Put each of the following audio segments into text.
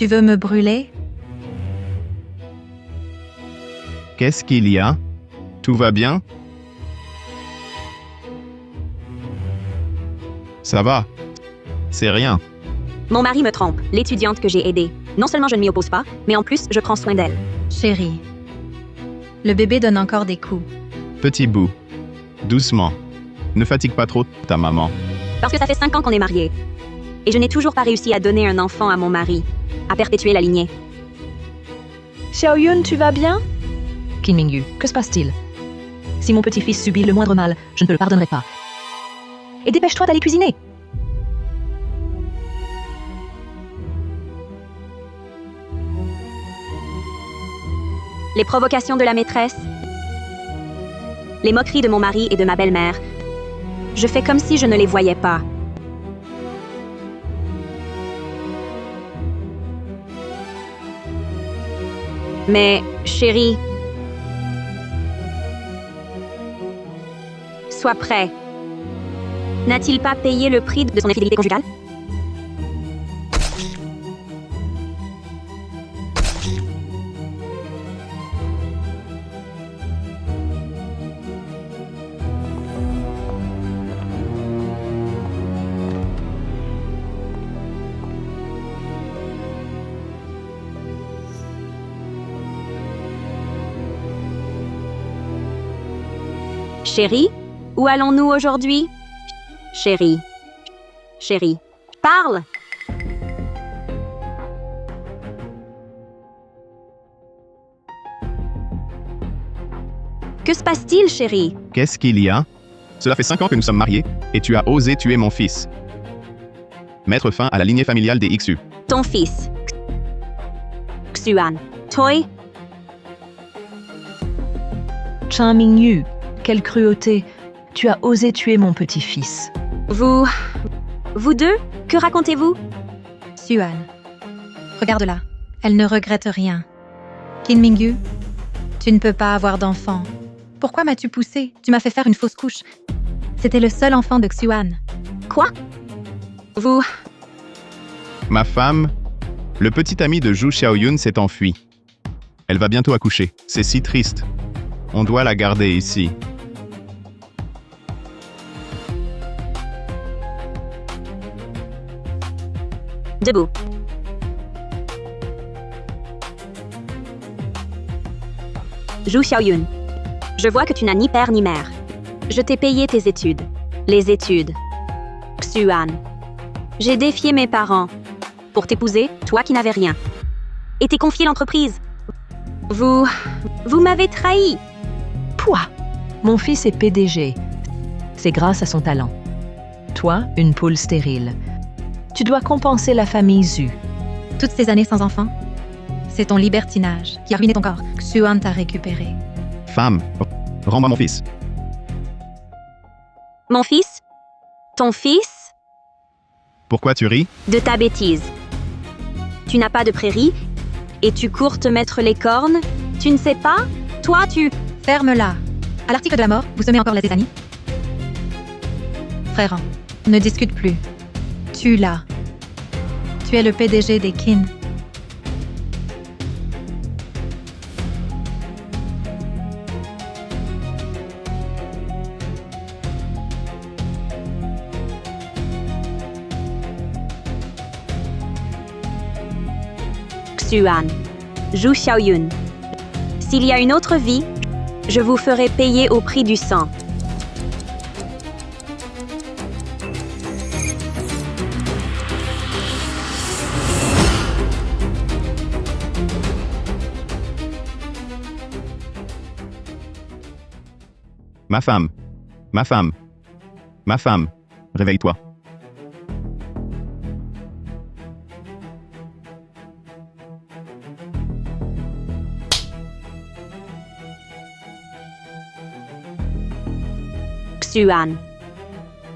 Tu veux me brûler? Qu'est-ce qu'il y a? Tout va bien? Ça va. C'est rien. Mon mari me trompe, l'étudiante que j'ai aidée. Non seulement je ne m'y oppose pas, mais en plus, je prends soin d'elle. Chérie, le bébé donne encore des coups. Petit bout. Doucement. Ne fatigue pas trop ta maman. Parce que ça fait 5 ans qu'on est mariés. Et je n'ai toujours pas réussi à donner un enfant à mon mari, à perpétuer la lignée. Xiaoyun, tu vas bien? Qin Mingyu, que se passe-t-il? Si mon petit-fils subit le moindre mal, je ne te le pardonnerai pas. Et dépêche-toi d'aller cuisiner. Les provocations de la maîtresse, les moqueries de mon mari et de ma belle-mère. Je fais comme si je ne les voyais pas. Mais, chérie, sois prêt. N'a-t-il pas payé le prix de son infidélité conjugale? Chérie, où allons-nous aujourd'hui? Chérie. Chérie. Parle! Que se passe-t-il, chérie? Qu'est-ce qu'il y a? Cela fait 5 ans que nous sommes mariés, et tu as osé tuer mon fils. Mettre fin à la lignée familiale des Xu. Ton fils. Xuan. Toi? Qin Mingyu, quelle cruauté. Tu as osé tuer mon petit-fils. Vous deux? Que racontez-vous? Xuan, regarde-la. Elle ne regrette rien. Qin Mingyu, tu ne peux pas avoir d'enfant. Pourquoi m'as-tu poussé? Tu m'as fait faire une fausse couche. C'était le seul enfant de Xuan. Quoi? Vous... Ma femme, le petit ami de Zhu Xiaoyun s'est enfui. Elle va bientôt accoucher. C'est si triste. On doit la garder ici. Debout. Zhu Xiaoyun. Je vois que tu n'as ni père ni mère. Je t'ai payé tes études. Les études. Xuan. J'ai défié mes parents. Pour t'épouser, toi qui n'avais rien. Et t'ai confié l'entreprise. Vous m'avez trahi. Pouah! Mon fils est PDG. C'est grâce à son talent. Toi, une poule stérile. Tu dois compenser la famille Zhu. Toutes ces années sans enfant, c'est ton libertinage qui a ruiné ton corps. Xuan t'a récupéré. Femme, rends-moi mon fils. Mon fils? Ton fils? Pourquoi tu ris? De ta bêtise. Tu n'as pas de prairie et tu cours te mettre les cornes? Tu ne sais pas? Toi, tu... Ferme-la. À l'article de la mort, vous semez encore la zizanie? Frère, ne discute plus. Tue-la. Tu es le PDG des Qin. Xuan. Zhu Xiaoyun. S'il y a une autre vie, je vous ferai payer au prix du sang. Ma femme. Ma femme. Ma femme. Réveille-toi. Xuan.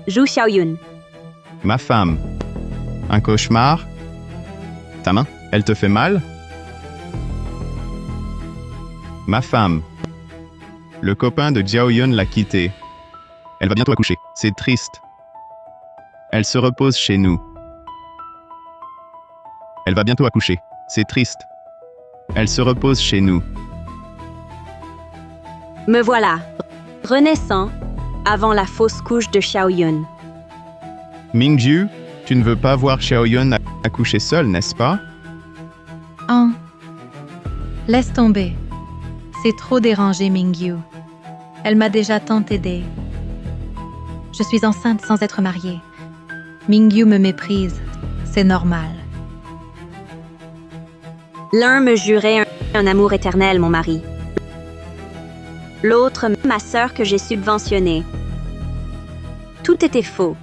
Zhu Xiaoyun. Ma femme. Un cauchemar? Ta main, elle te fait mal? Ma femme. Le copain de Jiaoyun l'a quittée. Elle va bientôt accoucher. C'est triste. Elle se repose chez nous. Elle va bientôt accoucher. C'est triste. Elle se repose chez nous. Me voilà, renaissant, avant la fausse couche de Xiaoyun. Mingju, tu ne veux pas voir Xiaoyun accoucher seule, n'est-ce pas? Oh. Laisse tomber. C'est trop dérangé, Mingyu. Elle m'a déjà tant aidée. Je suis enceinte sans être mariée. Mingyu me méprise. C'est normal. L'un me jurait un amour éternel, mon mari. L'autre, ma sœur que j'ai subventionnée. Tout était faux.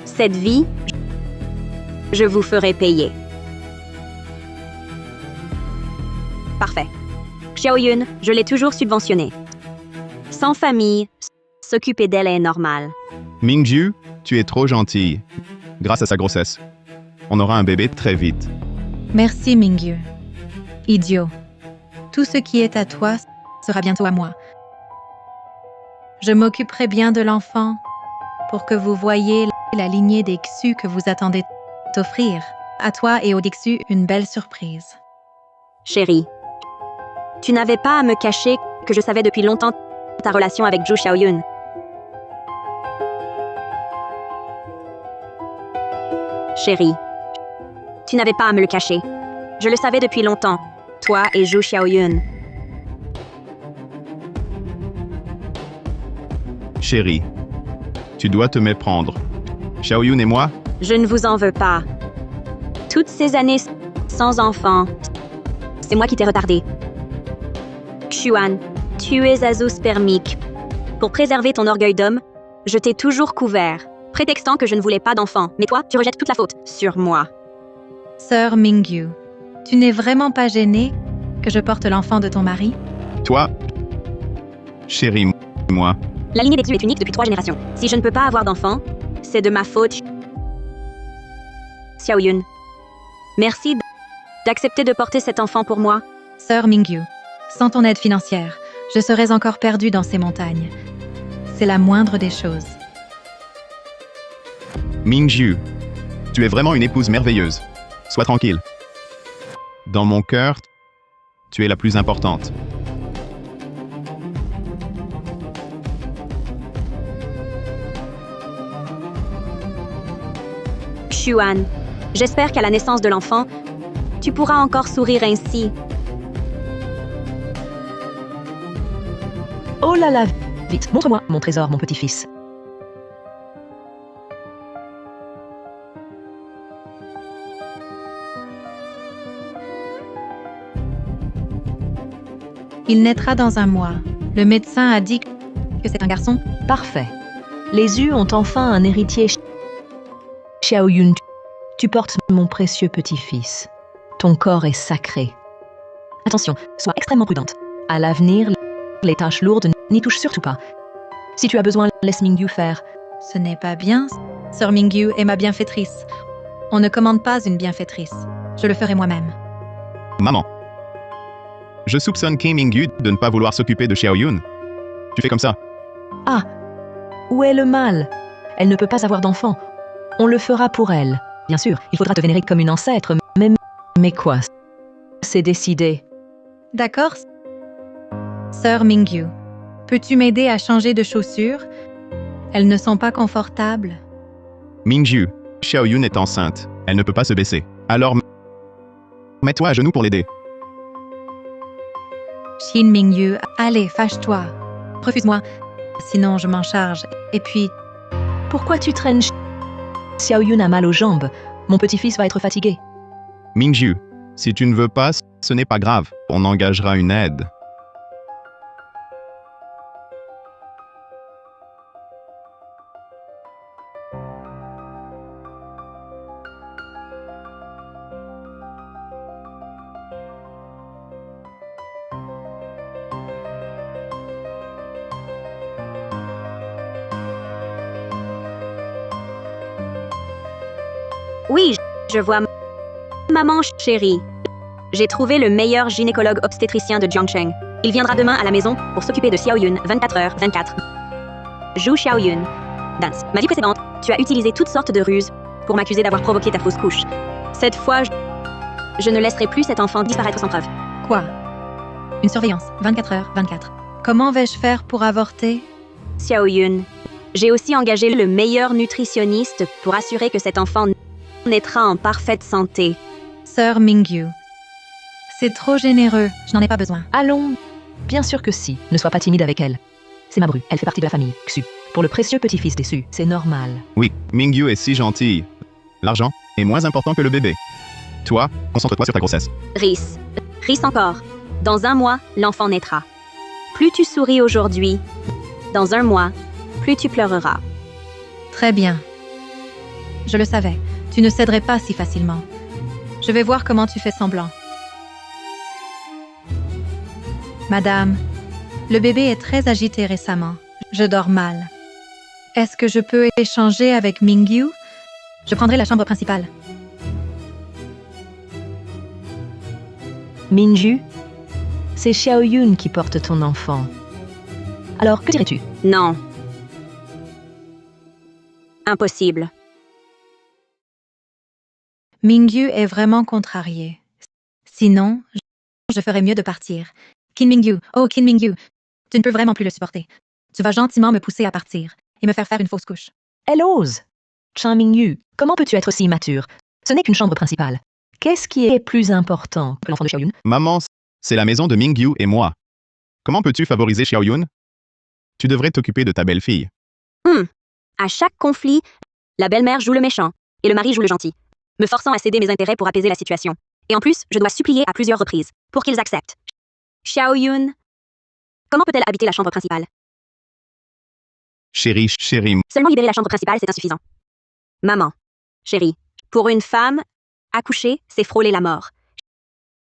Cette vie, je vous ferai payer. Parfait. Xiaoyun, je l'ai toujours subventionnée. Sans famille, s'occuper d'elle est normal. Mingju, tu es trop gentille. Grâce à sa grossesse, on aura un bébé très vite. Merci, Mingyu. Idiot. Tout ce qui est à toi sera bientôt à moi. Je m'occuperai bien de l'enfant pour que vous voyiez la lignée des Xu que vous attendez t'offrir. À toi et au Dixu, une belle surprise. Chérie, tu n'avais pas à me cacher que je savais depuis longtemps ta relation avec Zhu Xiaoyun. Chérie, tu n'avais pas à me le cacher. Je le savais depuis longtemps, toi et Zhu Xiaoyun. Chérie, tu dois te méprendre. Xiaoyun et moi, Je ne vous en veux pas. Toutes ces années sans enfant, c'est moi qui t'ai retardé. Xuan, tu es azoospermique. Pour préserver ton orgueil d'homme, je t'ai toujours couvert, prétextant que je ne voulais pas d'enfant. Mais toi, tu rejettes toute la faute sur moi. Sœur Mingyu, tu n'es vraiment pas gênée que je porte l'enfant de ton mari? toi, chérie, moi. La lignée des Xu est unique depuis 3 générations. Si je ne peux pas avoir d'enfant, c'est de ma faute. Xiaoyun, merci d'accepter de porter cet enfant pour moi. Sœur Mingyu, sans ton aide financière, je serais encore perdue dans ces montagnes. C'est la moindre des choses. Mingju, tu es vraiment une épouse merveilleuse. Sois tranquille. Dans mon cœur, tu es la plus importante. Xuan, j'espère qu'à la naissance de l'enfant, tu pourras encore sourire ainsi. Oh là là, vite, montre-moi mon trésor, mon petit-fils. Il naîtra dans un mois. Le médecin a dit que c'est un garçon. Parfait. Les Yu ont enfin un héritier. Xiaoyun, tu portes mon précieux petit-fils. Ton corps est sacré. Attention, sois extrêmement prudente. À l'avenir, les tâches lourdes n'y touchent surtout pas. Si tu as besoin, laisse Mingyu faire. Ce n'est pas bien. Sœur Mingyu est ma bienfaitrice. On ne commande pas une bienfaitrice. Je le ferai moi-même. Maman. Je soupçonne Kim Mingyu de ne pas vouloir s'occuper de Xiaoyun. Tu fais comme ça. Ah, où est le mal? Elle ne peut pas avoir d'enfant. On le fera pour elle. Bien sûr, il faudra te vénérer comme une ancêtre, mais quoi? C'est décidé. D'accord. Sœur Mingyu, peux-tu m'aider à changer de chaussures? Elles ne sont pas confortables. Mingju, Xiaoyun est enceinte. Elle ne peut pas se baisser. Alors, mets-toi à genoux pour l'aider. Xin Mingyu, allez, fâche-toi. Refuse-moi, sinon je m'en charge. Et puis, Pourquoi tu traînes? Xiaoyun a mal aux jambes. Mon petit-fils va être fatigué. Mingju, si tu ne veux pas, ce n'est pas grave. On engagera une aide. Oui, je vois. Maman chérie, j'ai trouvé le meilleur gynécologue obstétricien de Jiangcheng. Il viendra demain à la maison pour s'occuper de Xiaoyun 24h24. Zhu Xiaoyun. Dance. Ma vie précédente, tu as utilisé toutes sortes de ruses pour m'accuser d'avoir provoqué ta fausse couche. Cette fois, Je ne laisserai plus cet enfant disparaître sans preuve. Quoi? Une surveillance, 24h/24. Comment vais-je faire pour avorter? Xiaoyun, j'ai aussi engagé le meilleur nutritionniste pour assurer que cet enfant naîtra en parfaite santé. Sœur Mingyu, c'est trop généreux, je n'en ai pas besoin. Allons. Bien sûr que si. Ne sois pas timide avec elle. C'est ma bru. Elle fait partie de la famille. Xu. Pour le précieux petit-fils des Su, c'est normal. Oui, Mingyu est si gentille. L'argent est moins important que le bébé. Toi, concentre-toi sur ta grossesse. Rhys. Rhys encore. Dans 1 mois, l'enfant naîtra. Plus tu souris aujourd'hui, dans 1 mois, plus tu pleureras. Très bien. Je le savais, tu ne céderais pas si facilement. Je vais voir comment tu fais semblant. Madame, le bébé est très agité récemment. Je dors mal. Est-ce que je peux échanger avec Mingyu? Je prendrai la chambre principale. Minju, c'est Xiaoyun qui porte ton enfant. Alors, que dirais-tu? Non. Impossible. Mingyu est vraiment contrarié. Sinon, je ferais mieux de partir. Qin Mingyu, oh Qin Mingyu, tu ne peux vraiment plus le supporter. Tu vas gentiment me pousser à partir et me faire faire une fausse couche. Elle ose. Chen Mingyu, comment peux-tu être si immature? Ce n'est qu'une chambre principale. Qu'est-ce qui est plus important que l'enfant de Xiaoyun? Maman, c'est la maison de Mingyu et moi. Comment peux-tu favoriser Xiaoyun? Tu devrais t'occuper de ta belle-fille. À chaque conflit, la belle-mère joue le méchant et le mari joue le gentil, me forçant à céder mes intérêts pour apaiser la situation. Et en plus, je dois supplier à plusieurs reprises pour qu'ils acceptent. Xiaoyun, comment peut-elle habiter la chambre principale? Chérie, Seulement libérer la chambre principale, c'est insuffisant. Maman, chérie, pour une femme, accoucher, c'est frôler la mort.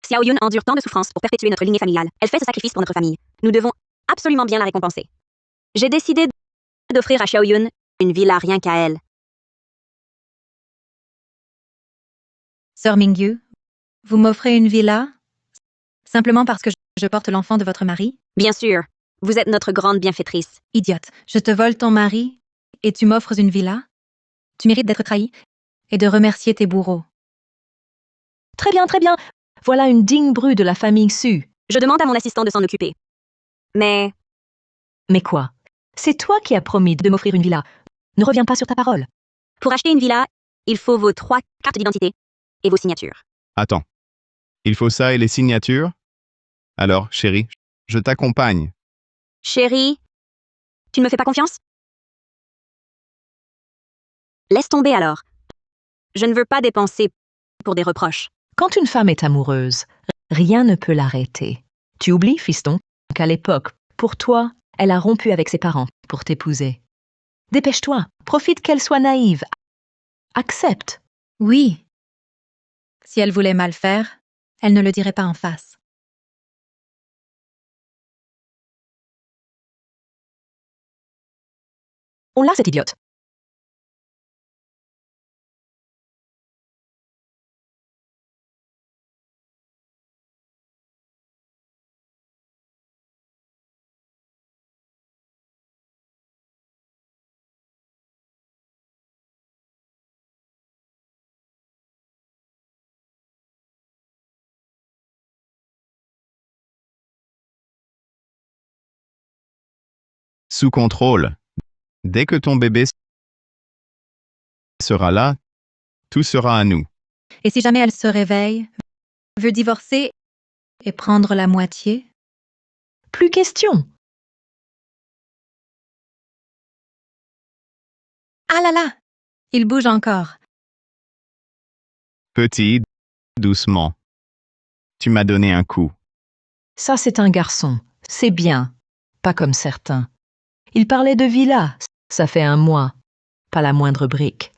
Xiaoyun endure tant de souffrances pour perpétuer notre lignée familiale. Elle fait ce sacrifice pour notre famille. Nous devons absolument bien la récompenser. J'ai décidé d'offrir à Xiaoyun une villa rien qu'à elle. Sœur Mingyu, vous m'offrez une villa? Simplement parce que je porte l'enfant de votre mari? Bien sûr, vous êtes notre grande bienfaitrice. Idiote, je te vole ton mari et tu m'offres une villa? Tu mérites d'être trahi et de remercier tes bourreaux. Très bien, très bien. Voilà une digne bru de la famille Su. Je demande à mon assistant de s'en occuper. Mais Mais quoi? C'est toi qui as promis de m'offrir une villa. Ne reviens pas sur ta parole. pour acheter une villa, il faut vos 3 cartes d'identité et vos signatures. Attends. Il faut ça et les signatures? Alors, chérie, je t'accompagne. Chérie, tu ne me fais pas confiance? Laisse tomber alors. Je ne veux pas dépenser pour des reproches. Quand une femme est amoureuse, rien ne peut l'arrêter. Tu oublies, fiston, qu'à l'époque, pour toi, elle a rompu avec ses parents pour t'épouser. Dépêche-toi, profite qu'elle soit naïve. Accepte. Oui. Si elle voulait mal faire, elle ne le dirait pas en face. On l'a, cette idiote. Sous contrôle. Dès que ton bébé sera là, tout sera à nous. Et si jamais elle se réveille, veut divorcer et prendre la moitié? Plus question. Ah là là! Il bouge encore. Petit, doucement. Tu m'as donné un coup. Ça, c'est un garçon. C'est bien. Pas comme certains. Il parlait de villa. Ça fait 1 mois. Pas la moindre brique.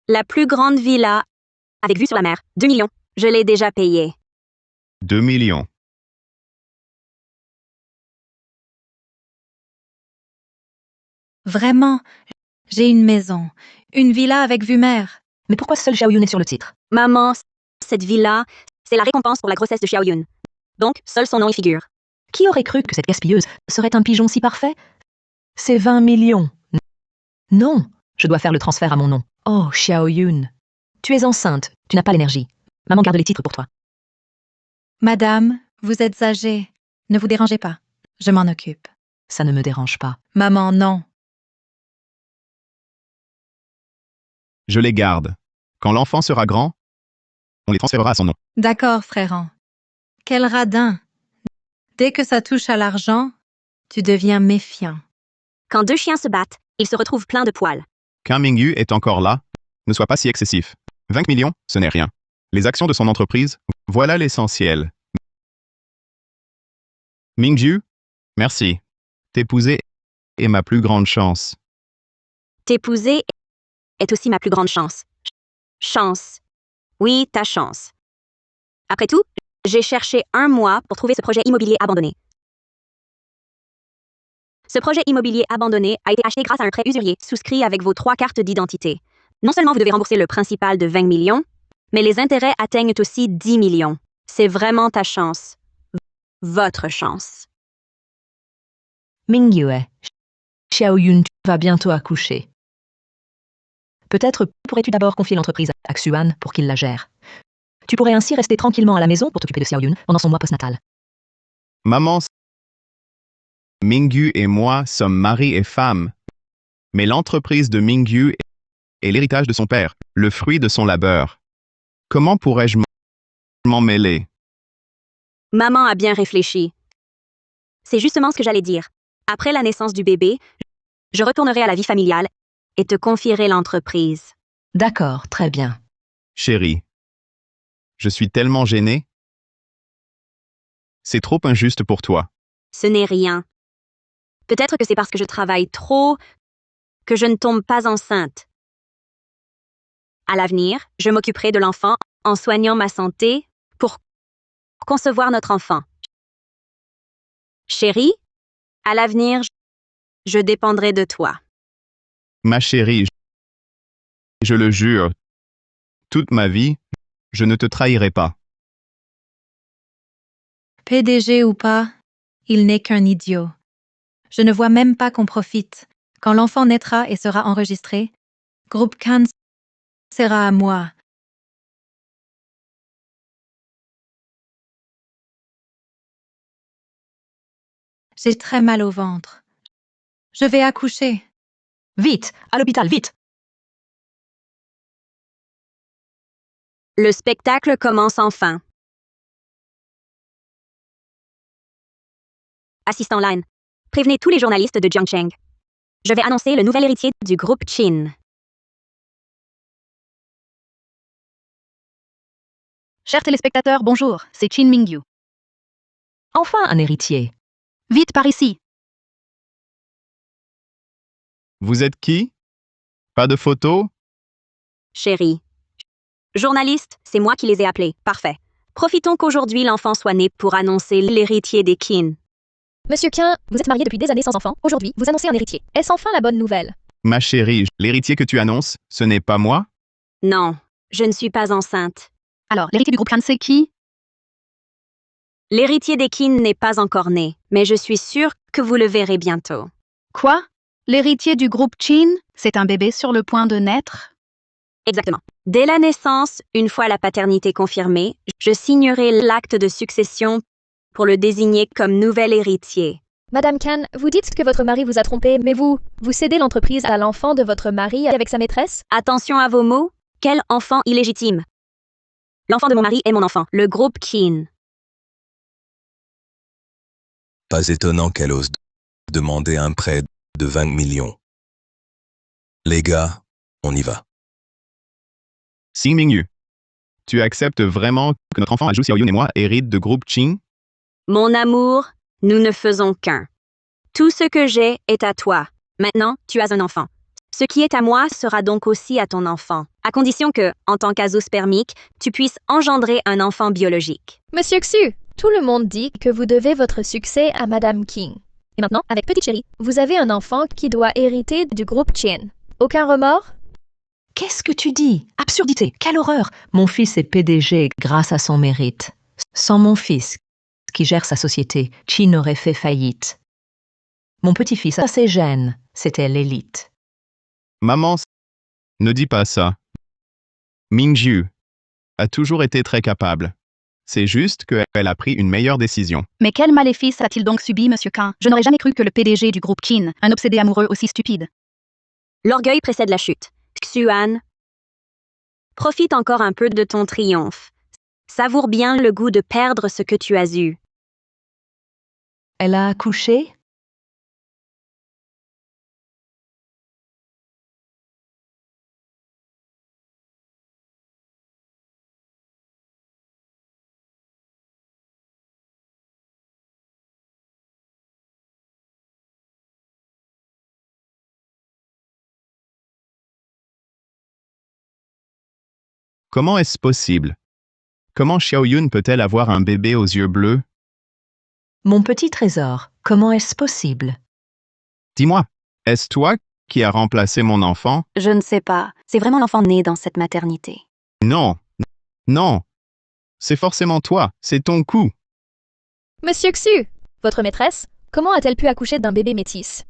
La plus grande villa, avec vue sur la mer, 2 millions. Je l'ai déjà payée. 2 millions. Vraiment, j'ai une maison, une villa avec vue mer. Mais pourquoi seul Xiaoyun est sur le titre? Maman, cette villa, c'est la récompense pour la grossesse de Xiaoyun. Donc, seul son nom y figure. Qui aurait cru que cette gaspilleuse serait un pigeon si parfait? C'est 20 millions. Non, je dois faire le transfert à mon nom. Oh, Xiaoyun. Tu es enceinte, tu n'as pas l'énergie. Maman garde les titres pour toi. Madame, vous êtes âgée. Ne vous dérangez pas. Je m'en occupe. Ça ne me dérange pas. Maman, non. Je les garde. Quand l'enfant sera grand, on les transférera à son nom. D'accord, fréron. Quel radin. Dès que ça touche à l'argent, tu deviens méfiant. Quand deux chiens se battent, ils se retrouvent pleins de poils. Qu'un Mingyu est encore là, ne sois pas si excessif. 20 millions, ce n'est rien. Les actions de son entreprise, voilà l'essentiel. Mingyu, merci. T'épouser est ma plus grande chance. T'épouser est aussi ma plus grande chance. Chance. Oui, ta chance. Après tout, j'ai cherché 1 mois pour trouver ce projet immobilier abandonné. Ce projet immobilier abandonné a été acheté grâce à un prêt usurier souscrit avec vos 3 cartes d'identité. Non seulement vous devez rembourser le principal de 20 millions, mais les intérêts atteignent aussi 10 millions. C'est vraiment ta chance. Votre chance. Mingyue, Xiaoyun va bientôt accoucher. Peut-être pourrais-tu d'abord confier l'entreprise à Xuan pour qu'il la gère. Tu pourrais ainsi rester tranquillement à la maison pour t'occuper de Xiaoyun pendant son mois postnatal. Maman, Mingyu et moi sommes mari et femme. Mais l'entreprise de Mingyu est l'héritage de son père, le fruit de son labeur. Comment pourrais-je m'en mêler? Maman a bien réfléchi. C'est justement ce que j'allais dire. Après la naissance du bébé, je retournerai à la vie familiale et te confierai l'entreprise. D'accord, très bien. Chérie, je suis tellement gêné. C'est trop injuste pour toi. Ce n'est rien. Peut-être que c'est parce que je travaille trop que je ne tombe pas enceinte. À l'avenir, je m'occuperai de l'enfant en soignant ma santé pour concevoir notre enfant. Chérie, à l'avenir, je dépendrai de toi. Ma chérie, je le jure, toute ma vie, je ne te trahirai pas. PDG ou pas, il n'est qu'un idiot. Je ne vois même pas qu'on profite. Quand l'enfant naîtra et sera enregistré, Groupe Cannes sera à moi. J'ai très mal au ventre. Je vais accoucher. Vite, à l'hôpital, vite! Le spectacle commence enfin. Assistant Line, prévenez tous les journalistes de Jiangcheng. Je vais annoncer le nouvel héritier du groupe Qin. Chers téléspectateurs, bonjour, c'est Qin Mingyu. Enfin un héritier. Vite par ici. Vous êtes qui? Pas de photos? Chérie. Journaliste, c'est moi qui les ai appelés. Parfait. Profitons qu'aujourd'hui l'enfant soit né pour annoncer l'héritier des Qin. Monsieur Qin, vous êtes marié depuis des années sans enfant. Aujourd'hui, vous annoncez un héritier. Est-ce enfin la bonne nouvelle? Ma chérie, l'héritier que tu annonces, ce n'est pas moi? Non, je ne suis pas enceinte. Alors, l'héritier du groupe Cannes, c'est qui? L'héritier des Qin n'est pas encore né, mais je suis sûre que vous le verrez bientôt. Quoi? L'héritier du groupe Qin, c'est un bébé sur le point de naître? Exactement. Dès la naissance, une fois la paternité confirmée, je signerai l'acte de succession pour le désigner comme nouvel héritier. Madame Qin, vous dites que votre mari vous a trompé, mais vous cédez l'entreprise à l'enfant de votre mari avec sa maîtresse? Attention à vos mots. Quel enfant illégitime? L'enfant de mon mari est mon enfant, le groupe Qin. Pas étonnant qu'elle ose demander un prêt de 20 millions. Les gars, on y va. Xing Mingyu, tu acceptes vraiment que notre enfant Zhu Xiaoyun et moi héritent de groupe Qin? Mon amour, nous ne faisons qu'un. Tout ce que j'ai est à toi. Maintenant, tu as un enfant. Ce qui est à moi sera donc aussi à ton enfant, à condition que, en tant qu'azospermique, tu puisses engendrer un enfant biologique. Monsieur Xu, tout le monde dit que vous devez votre succès à Madame Qing. Et maintenant, avec Petite Chérie, vous avez un enfant qui doit hériter du groupe Qin. Aucun remords? Qu'est-ce que tu dis? Absurdité, quelle horreur! Mon fils est PDG grâce à son mérite. Sans mon fils, qui gère sa société, Chin aurait fait faillite. Mon petit-fils a ses gènes, c'était l'élite. Maman, ne dis pas ça. Mingyu a toujours été très capable. C'est juste qu'elle a pris une meilleure décision. Mais quel maléfice a-t-il donc subi, Monsieur Khan? Je n'aurais jamais cru que le PDG du groupe Qin, un obsédé amoureux aussi stupide. L'orgueil précède la chute. Xuan, profite encore un peu de ton triomphe. Savoure bien le goût de perdre ce que tu as eu. Elle a accouché? Comment est-ce possible? Comment Xiaoyun peut-elle avoir un bébé aux yeux bleus? Mon petit trésor, comment est-ce possible? Dis-moi, est-ce toi qui as remplacé mon enfant? Je ne sais pas. C'est vraiment l'enfant né dans cette maternité. Non, non. C'est forcément toi, c'est ton coup. Monsieur Xu, votre maîtresse, comment a-t-elle pu accoucher d'un bébé métis?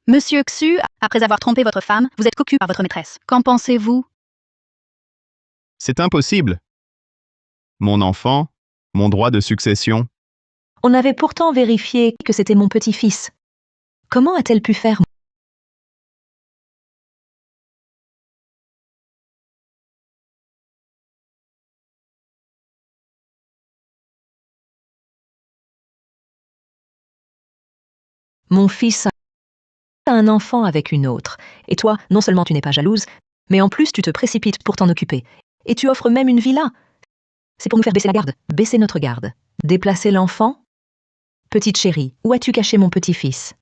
Monsieur Xu, après avoir trompé votre femme, vous êtes cocu par votre maîtresse. Qu'en pensez-vous? C'est impossible. Mon enfant, mon droit de succession. On avait pourtant vérifié que c'était mon petit-fils. Comment a-t-elle pu faire? Mon fils a un enfant avec une autre. Et toi, non seulement tu n'es pas jalouse, mais en plus tu te précipites pour t'en occuper. Et tu offres même une villa. C'est pour nous faire baisser la garde, baisser notre garde. Déplacer l'enfant? Petite chérie, où as-tu caché mon petit-fils?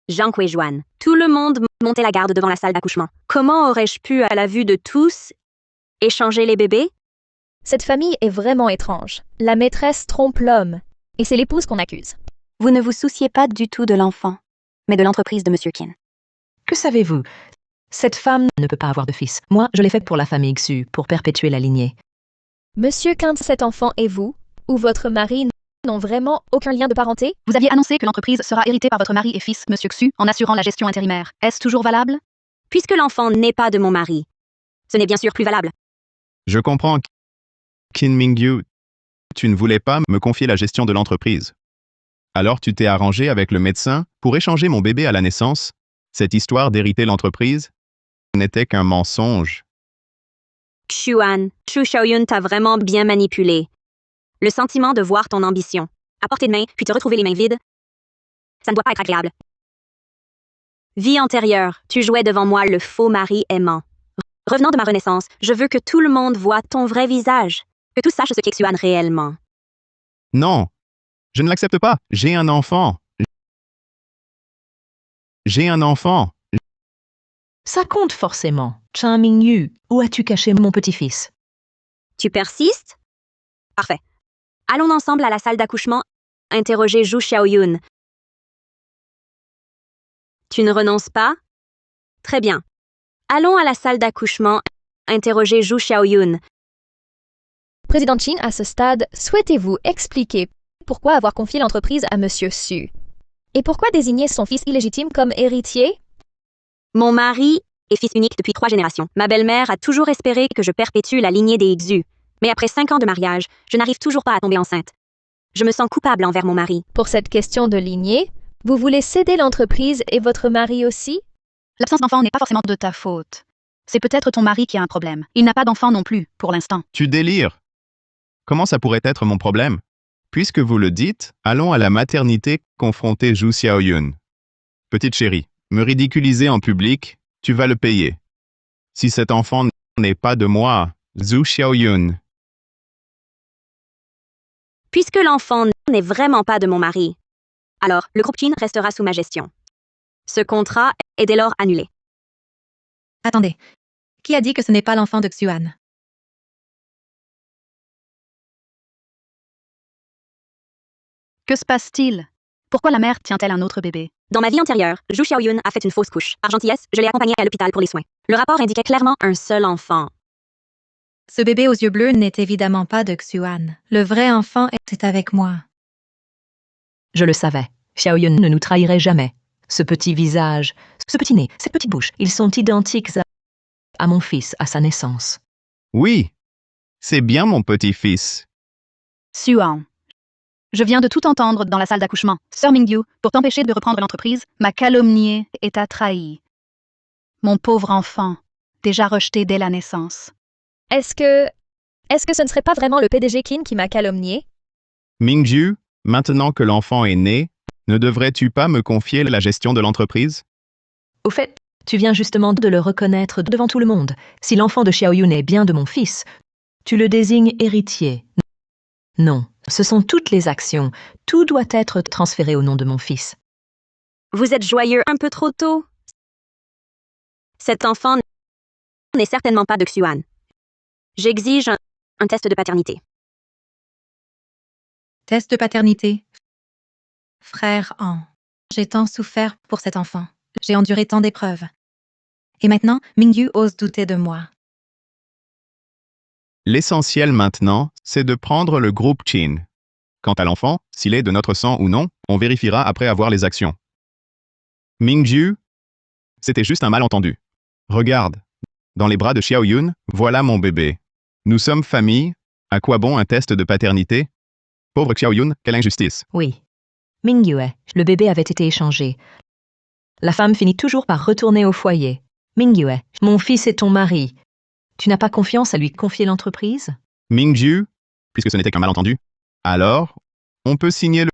Zhang Huijuan. Tout le monde montait la garde devant la salle d'accouchement. Comment aurais-je pu, à la vue de tous, échanger les bébés? Cette famille est vraiment étrange. La maîtresse trompe l'homme, et c'est l'épouse qu'on accuse. Vous ne vous souciez pas du tout de l'enfant, mais de l'entreprise de Monsieur Qin. Que savez-vous? Cette femme ne peut pas avoir de fils. Moi, je l'ai faite pour la famille Xu, pour perpétuer la lignée. Monsieur Quint, cet enfant et vous, ou votre mari, n'ont vraiment aucun lien de parenté? Vous aviez annoncé que l'entreprise sera héritée par votre mari et fils, Monsieur Xu, en assurant la gestion intérimaire. Est-ce toujours valable? Puisque l'enfant n'est pas de mon mari, ce n'est bien sûr plus valable. Je comprends. Qin Mingyu, tu ne voulais pas me confier la gestion de l'entreprise. Alors tu t'es arrangé avec le médecin pour échanger mon bébé à la naissance? Cette histoire d'hériter l'entreprise n'était qu'un mensonge. Xuan, Chu Xiaoyun t'a vraiment bien manipulé. Le sentiment de voir ton ambition à portée de main, puis te retrouver les mains vides, ça ne doit pas être agréable. Vie antérieure, tu jouais devant moi le faux mari aimant. Revenant de ma renaissance, je veux que tout le monde voie ton vrai visage, que tous sachent ce qu'est Xuan réellement. Non, je ne l'accepte pas. J'ai un enfant. J'ai un enfant. Ça compte forcément. Chen Mingyu, où as-tu caché mon petit-fils? Tu persistes? Parfait. Allons ensemble à la salle d'accouchement, interroger Zhu Xiaoyun. Tu ne renonces pas? Très bien. Allons à la salle d'accouchement, interroger Zhu Xiaoyun. Président Qin, à ce stade, souhaitez-vous expliquer pourquoi avoir confié l'entreprise à Monsieur Su? Et pourquoi désigner son fils illégitime comme héritier? Mon mari est fils unique depuis 3 générations. Ma belle-mère a toujours espéré que je perpétue la lignée des Xu. Mais après 5 ans de mariage, je n'arrive toujours pas à tomber enceinte. Je me sens coupable envers mon mari. Pour cette question de lignée, vous voulez céder l'entreprise et votre mari aussi? L'absence d'enfant n'est pas forcément de ta faute. C'est peut-être ton mari qui a un problème. Il n'a pas d'enfant non plus, pour l'instant. Tu délires. Comment ça pourrait être mon problème? Puisque vous le dites, allons à la maternité confronter Zhu Xiaoyun. Petite chérie, me ridiculiser en public, tu vas le payer. Si cet enfant n'est pas de moi, Zhu Xiaoyun. Puisque l'enfant n'est vraiment pas de mon mari, alors le groupe Qin restera sous ma gestion. Ce contrat est dès lors annulé. Attendez. Qui a dit que ce n'est pas l'enfant de Xuan? Que se passe-t-il? Pourquoi la mère tient-elle un autre bébé? Dans ma vie antérieure, Zhu Xiaoyun a fait une fausse couche. Par gentillesse, je l'ai accompagnée à l'hôpital pour les soins. Le rapport indiquait clairement un seul enfant. Ce bébé aux yeux bleus n'est évidemment pas de Xuan. Le vrai enfant était avec moi. Je le savais. Xiaoyun ne nous trahirait jamais. Ce petit visage, ce petit nez, cette petite bouche, ils sont identiques à mon fils à sa naissance. Oui, c'est bien mon petit-fils. Xuan. Je viens de tout entendre dans la salle d'accouchement. Sœur Mingyu, pour t'empêcher de reprendre l'entreprise, m'a calomnié et t'a trahi. Mon pauvre enfant, déjà rejeté dès la naissance. Est-ce que ce ne serait pas vraiment le PDG Qin qui m'a calomnié? Mingju, maintenant que l'enfant est né, ne devrais-tu pas me confier la gestion de l'entreprise? Au fait, tu viens justement de le reconnaître devant tout le monde. Si l'enfant de Xiaoyun est bien de mon fils, tu le désignes héritier. Non, ce sont toutes les actions. Tout doit être transféré au nom de mon fils. Vous êtes joyeux un peu trop tôt. Cet enfant n'est certainement pas de Xuan. J'exige un test de paternité. Test de paternité. Frère An. J'ai tant souffert pour cet enfant. J'ai enduré tant d'épreuves. Et maintenant, Mingyu ose douter de moi. L'essentiel maintenant, c'est de prendre le groupe Qin. Quant à l'enfant, s'il est de notre sang ou non, on vérifiera après avoir les actions. Mingju, c'était juste un malentendu. Regarde, dans les bras de Xiaoyun, voilà mon bébé. Nous sommes famille, à quoi bon un test de paternité? Pauvre Xiaoyun, quelle injustice. Oui. Mingyue, le bébé avait été échangé. La femme finit toujours par retourner au foyer. Mingyue, mon fils est ton mari. Tu n'as pas confiance à lui confier l'entreprise? Mingju, puisque ce n'était qu'un malentendu, alors, on peut signer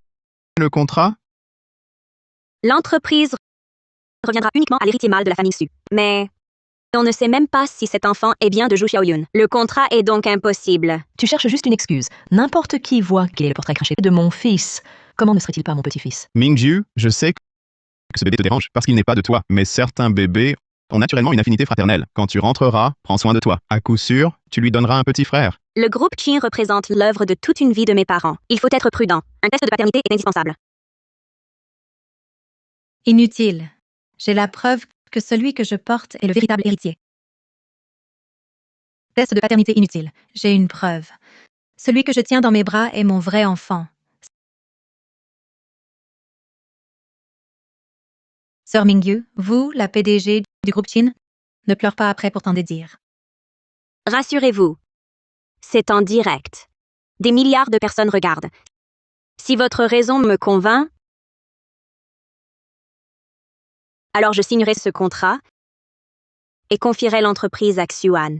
le contrat? L'entreprise reviendra uniquement à l'héritier mâle de la famille Su. Mais on ne sait même pas si cet enfant est bien de Zhu Xiaoyun. Le contrat est donc impossible. Tu cherches juste une excuse. N'importe qui voit qu'il est le portrait craché de mon fils. Comment ne serait-il pas mon petit-fils? Mingju, je sais que ce bébé te dérange parce qu'il n'est pas de toi, mais certains bébés ont naturellement une affinité fraternelle. Quand tu rentreras, prends soin de toi. À coup sûr, tu lui donneras un petit frère. Le groupe Qin représente l'œuvre de toute une vie de mes parents. Il faut être prudent. Un test de paternité est indispensable. Inutile. J'ai la preuve que celui que je porte est le véritable héritier. Test de paternité inutile. J'ai une preuve. Celui que je tiens dans mes bras est mon vrai enfant. Sœur Mingyu, vous, la PDG du groupe Qin, ne pleure pas après pour t'en dédire. Rassurez-vous. C'est en direct. Des milliards de personnes regardent. Si votre raison me convainc, alors je signerai ce contrat et confierai l'entreprise à Xuan.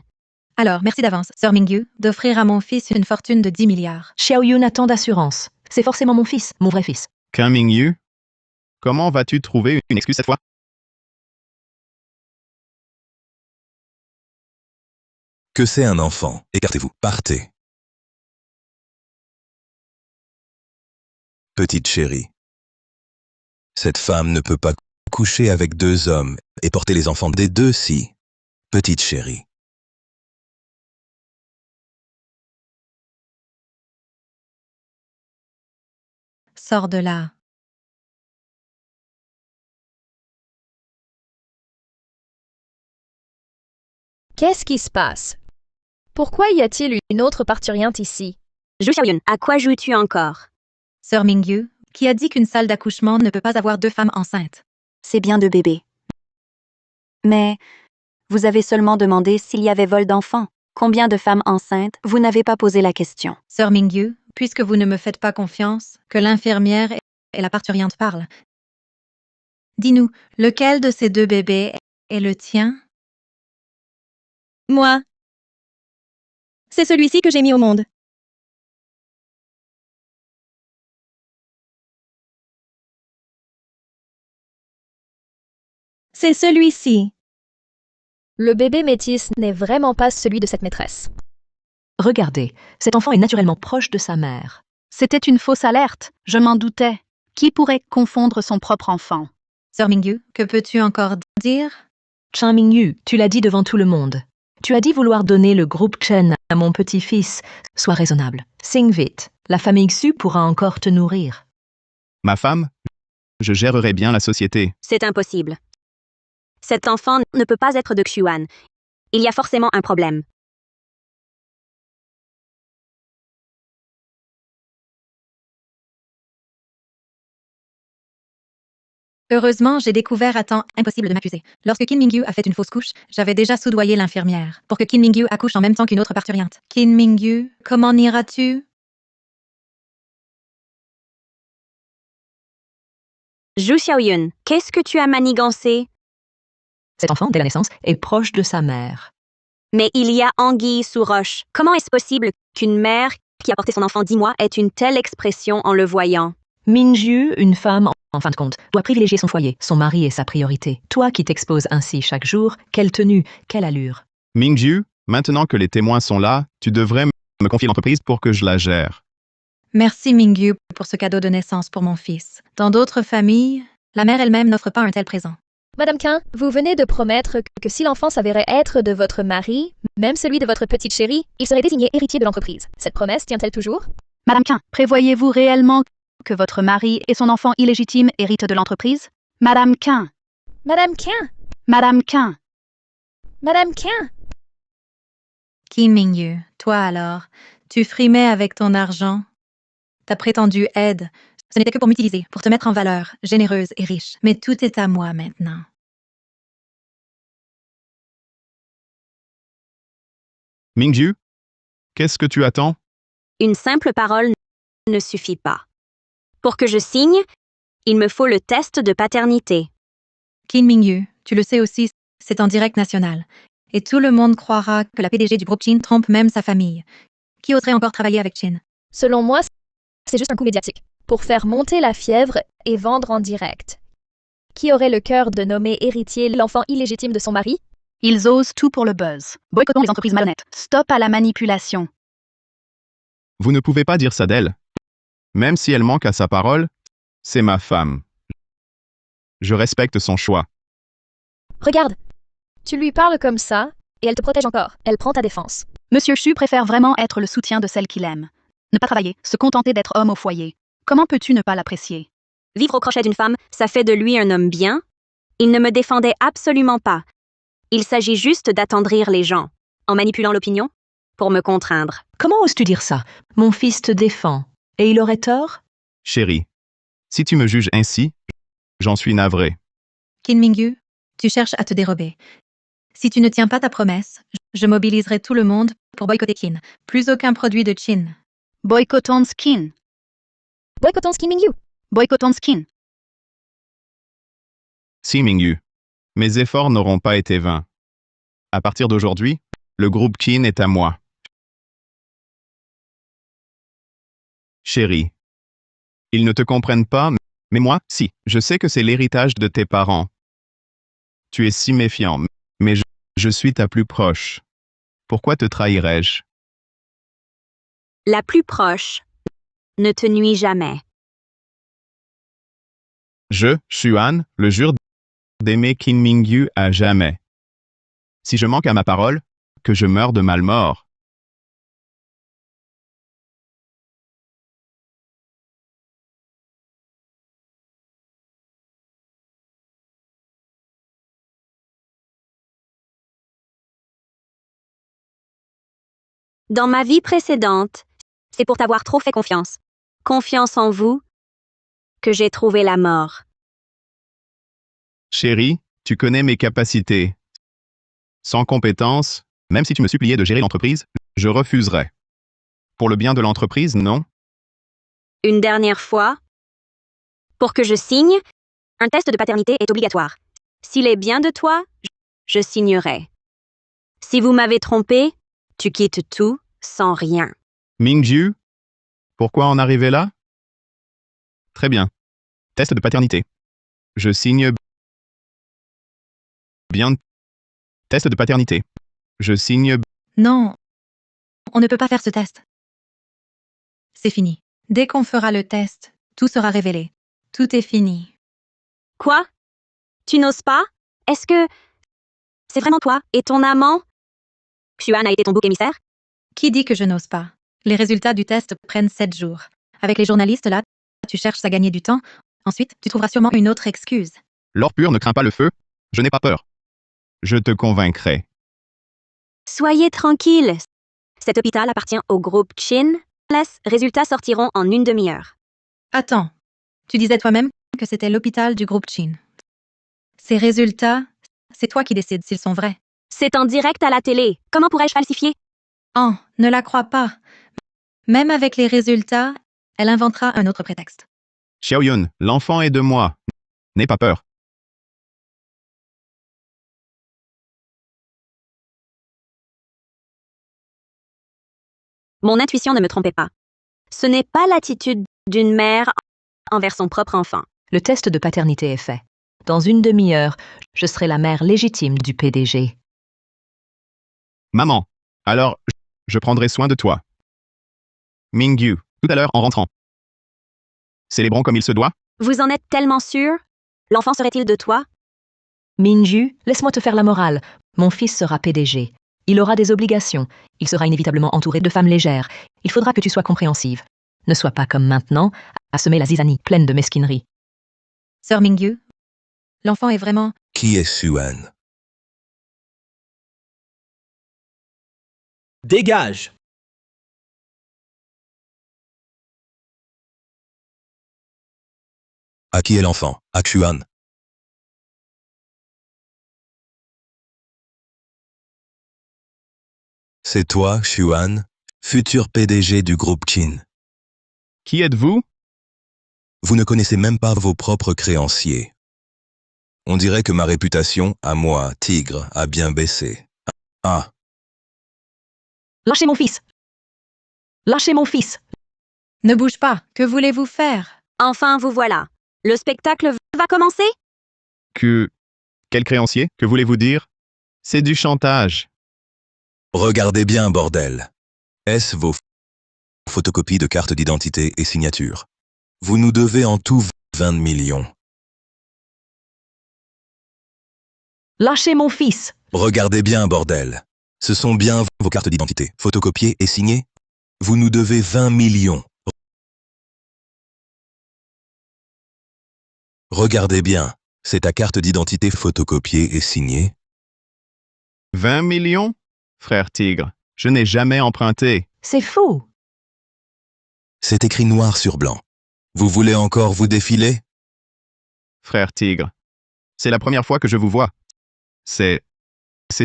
Alors, merci d'avance, Sœur Mingyu, d'offrir à mon fils une fortune de 10 milliards. Xiaoyun a tant d'assurance. C'est forcément mon fils, mon vrai fils. Qu'un Mingyu, comment vas-tu trouver une excuse cette fois? Que c'est un enfant? Écartez-vous, partez. Petite chérie. Cette femme ne peut pas coucher avec deux hommes et porter les enfants des deux si. Petite chérie. Sors de là. Qu'est-ce qui se passe? Pourquoi y a-t-il une autre parturiente ici? Zhu Xiaoyun, à quoi joues-tu encore? Sœur Mingyu, qui a dit qu'une salle d'accouchement ne peut pas avoir 2 femmes enceintes. C'est bien 2 bébés. Mais vous avez seulement demandé s'il y avait vol d'enfants. Combien de femmes enceintes? Vous n'avez pas posé la question. Sœur Mingyu, puisque vous ne me faites pas confiance, que l'infirmière et la parturiente parlent. Dis-nous, lequel de ces 2 bébés est le tien? Moi. C'est celui-ci que j'ai mis au monde. C'est celui-ci. Le bébé métis n'est vraiment pas celui de cette maîtresse. Regardez, cet enfant est naturellement proche de sa mère. C'était une fausse alerte. Je m'en doutais. Qui pourrait confondre son propre enfant? Sœur Mingyu, que peux-tu encore dire? Chen Mingyu, tu l'as dit devant tout le monde. Tu as dit vouloir donner le groupe Chen à mon petit-fils. Sois raisonnable. Signe vite. La famille Xu pourra encore te nourrir. Ma femme, je gérerai bien la société. C'est impossible. Cet enfant ne peut pas être de Xuan. Il y a forcément un problème. Heureusement, j'ai découvert à temps impossible de m'accuser. Lorsque Kim Mingyu a fait une fausse couche, j'avais déjà soudoyé l'infirmière pour que Kim Mingyu accouche en même temps qu'une autre parturiente. Kim Mingyu, comment iras-tu? Zhu Xiaoyun, qu'est-ce que tu as manigancé? Cet enfant, dès la naissance, est proche de sa mère. Mais il y a anguille sous roche. Comment est-ce possible qu'une mère qui a porté son enfant 10 mois ait une telle expression en le voyant? Mingyu, une femme, en fin de compte, doit privilégier son foyer. Son mari est sa priorité. Toi qui t'exposes ainsi chaque jour, quelle tenue, quelle allure. Mingju, maintenant que les témoins sont là, tu devrais me confier l'entreprise pour que je la gère. Merci Mingyu pour ce cadeau de naissance pour mon fils. Dans d'autres familles, la mère elle-même n'offre pas un tel présent. Madame Quin, vous venez de promettre que si l'enfant s'avérait être de votre mari, même celui de votre petite chérie, il serait désigné héritier de l'entreprise. Cette promesse tient-elle toujours? Madame Quin, prévoyez-vous réellement que votre mari et son enfant illégitime héritent de l'entreprise? Madame Quin, Madame Quin! Madame Quin, Madame Quin! Kim Mingyu, toi alors, tu frimais avec ton argent. Ta prétendue aide, ce n'était que pour m'utiliser, pour te mettre en valeur, généreuse et riche. Mais tout est à moi maintenant. Mingju, qu'est-ce que tu attends? Une simple parole ne suffit pas. Pour que je signe, il me faut le test de paternité. Kim Mingyu, tu le sais aussi, c'est en direct national. Et tout le monde croira que la PDG du groupe Chin trompe même sa famille. Qui oserait encore travailler avec Chin? Selon moi, c'est juste un coup médiatique, pour faire monter la fièvre et vendre en direct. Qui aurait le cœur de nommer héritier l'enfant illégitime de son mari? ils osent tout pour le buzz. Boycottons les entreprises malhonnêtes. Stop à la manipulation. Vous ne pouvez pas dire ça d'elle. Même si elle manque à sa parole, c'est ma femme. Je respecte son choix. Regarde, tu lui parles comme ça, et elle te protège encore. Elle prend ta défense. Monsieur Chu préfère vraiment être le soutien de celle qu'il aime. Ne pas travailler, se contenter d'être homme au foyer. Comment peux-tu ne pas l'apprécier? Vivre au crochet d'une femme, ça fait de lui un homme bien? Il ne me défendait absolument pas. Il s'agit juste d'attendrir les gens, en manipulant l'opinion, pour me contraindre. Comment oses-tu dire ça? Mon fils te défend. Et il aurait tort? Chérie, si tu me juges ainsi, j'en suis navré. Kim Mingyu, tu cherches à te dérober. Si tu ne tiens pas ta promesse, je mobiliserai tout le monde pour boycotter Chin. Plus aucun produit de Chin. Boycottons Skin. Boycottons Kim Mingyu. Boycottons Skin. Si Mingyu, mes efforts n'auront pas été vains. À partir d'aujourd'hui, le groupe Qin est à moi. Chérie, ils ne te comprennent pas, mais moi, si. Je sais que c'est l'héritage de tes parents. Tu es si méfiant, mais je suis ta plus proche. Pourquoi te trahirais-je? La plus proche ne te nuit jamais. Je, Xuan, le jure d'aimer Qin Mingyu à jamais. Si je manque à ma parole, que je meure de malmort. Dans ma vie précédente, c'est pour t'avoir trop fait confiance. Confiance en vous, que j'ai trouvé la mort. Chérie, tu connais mes capacités. Sans compétence, même si tu me suppliais de gérer l'entreprise, je refuserais. Pour le bien de l'entreprise, non? Une dernière fois, pour que je signe, un test de paternité est obligatoire. S'il est bien de toi, je signerai. Si vous m'avez trompé, tu quittes tout sans rien. Mingju, pourquoi en arriver là? Très bien. Test de paternité. Je signe bien. Test de paternité. Je signe. Non, on ne peut pas faire ce test. C'est fini. Dès qu'on fera le test, tout sera révélé. Tout est fini. Quoi? Tu n'oses pas? Est-ce que c'est vraiment toi et ton amant? Xuan a été ton bouc émissaire? Qui dit que je n'ose pas? Les résultats du test prennent 7 jours. Avec les journalistes là, tu cherches à gagner du temps. Ensuite, tu trouveras sûrement une autre excuse. L'or pur ne craint pas le feu. Je n'ai pas peur. Je te convaincrai. Soyez tranquille. Cet hôpital appartient au groupe Chin. Les résultats sortiront en une demi-heure. Attends, tu disais toi-même que c'était l'hôpital du groupe Chin. Ces résultats, c'est toi qui décides s'ils sont vrais. C'est en direct à la télé. Comment pourrais-je falsifier? Oh, ne la crois pas. Même avec les résultats, elle inventera un autre prétexte. Xiaoyun, l'enfant est de moi. N'aie pas peur. Mon intuition ne me trompait pas. Ce n'est pas l'attitude d'une mère envers son propre enfant. Le test de paternité est fait. Dans une demi-heure, je serai la mère légitime du PDG. Maman, alors, je prendrai soin de toi. Mingyu, tout à l'heure en rentrant. Célébrons comme il se doit. Vous en êtes tellement sûr? L'enfant serait-il de toi? Minju, laisse-moi te faire la morale. Mon fils sera PDG. Il aura des obligations. Il sera inévitablement entouré de femmes légères. Il faudra que tu sois compréhensive. Ne sois pas comme maintenant, à semer la zizanie pleine de mesquinerie. Sœur Mingyu, l'enfant est vraiment... Qui est Suan? Dégage! À qui est l'enfant? À Xuan. C'est toi, Xuan, futur PDG du groupe Qin. Qui êtes-vous? Vous ne connaissez même pas vos propres créanciers. On dirait que ma réputation, à moi, tigre, a bien baissé. Ah, Lâchez mon fils! Lâchez mon fils! Ne bouge pas, que voulez-vous faire? Enfin, vous voilà. Le spectacle va commencer? Quel créancier? Que voulez-vous dire? C'est du chantage. regardez bien, bordel. Est-ce vos photocopies de cartes d'identité et signatures? Vous nous devez en tout 20 millions. Lâchez mon fils! Regardez bien, bordel. Ce sont bien vos cartes d'identité, photocopiées et signées? Vous nous devez 20 millions. Regardez bien, c'est ta carte d'identité photocopiée et signée? 20 millions? Frère Tigre, je n'ai jamais emprunté. C'est fou! C'est écrit noir sur blanc. Vous voulez encore vous défiler? Frère Tigre, c'est la première fois que je vous vois. C'est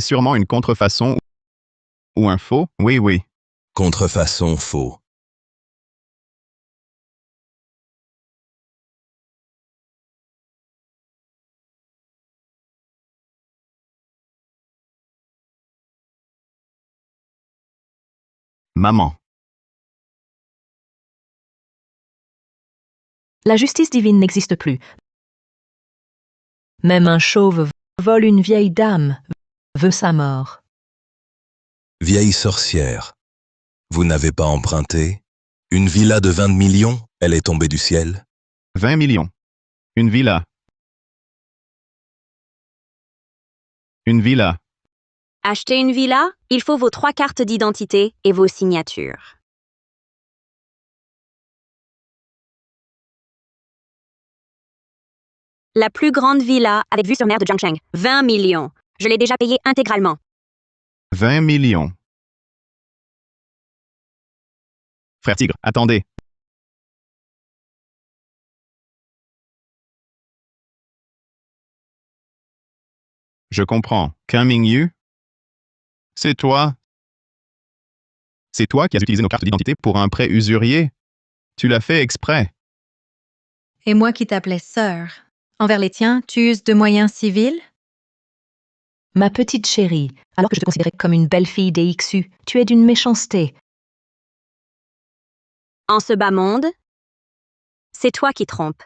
sûrement une contrefaçon ou un faux? Oui, oui. Contrefaçon faux. Maman. La justice divine n'existe plus. Même un chauve vole une vieille dame, veut sa mort. Vieille sorcière. Vous n'avez pas emprunté? Une villa de 20 millions, elle est tombée du ciel? 20 millions. Une villa. Une villa. Acheter une villa, il faut vos 3 cartes d'identité et vos signatures. La plus grande villa avec vue sur mer de Jiangcheng. 20 millions. Je l'ai déjà payé intégralement. 20 millions. Frère Tigre, attendez. Je comprends. Qu'un Mingyu? C'est toi? C'est toi qui as utilisé nos cartes d'identité pour un prêt usurier? Tu l'as fait exprès. Et moi qui t'appelais sœur. Envers les tiens, tu uses de moyens civils? Ma petite chérie, alors que je te considérais comme une belle fille DXU, tu es d'une méchanceté. En ce bas monde, c'est toi qui trompes.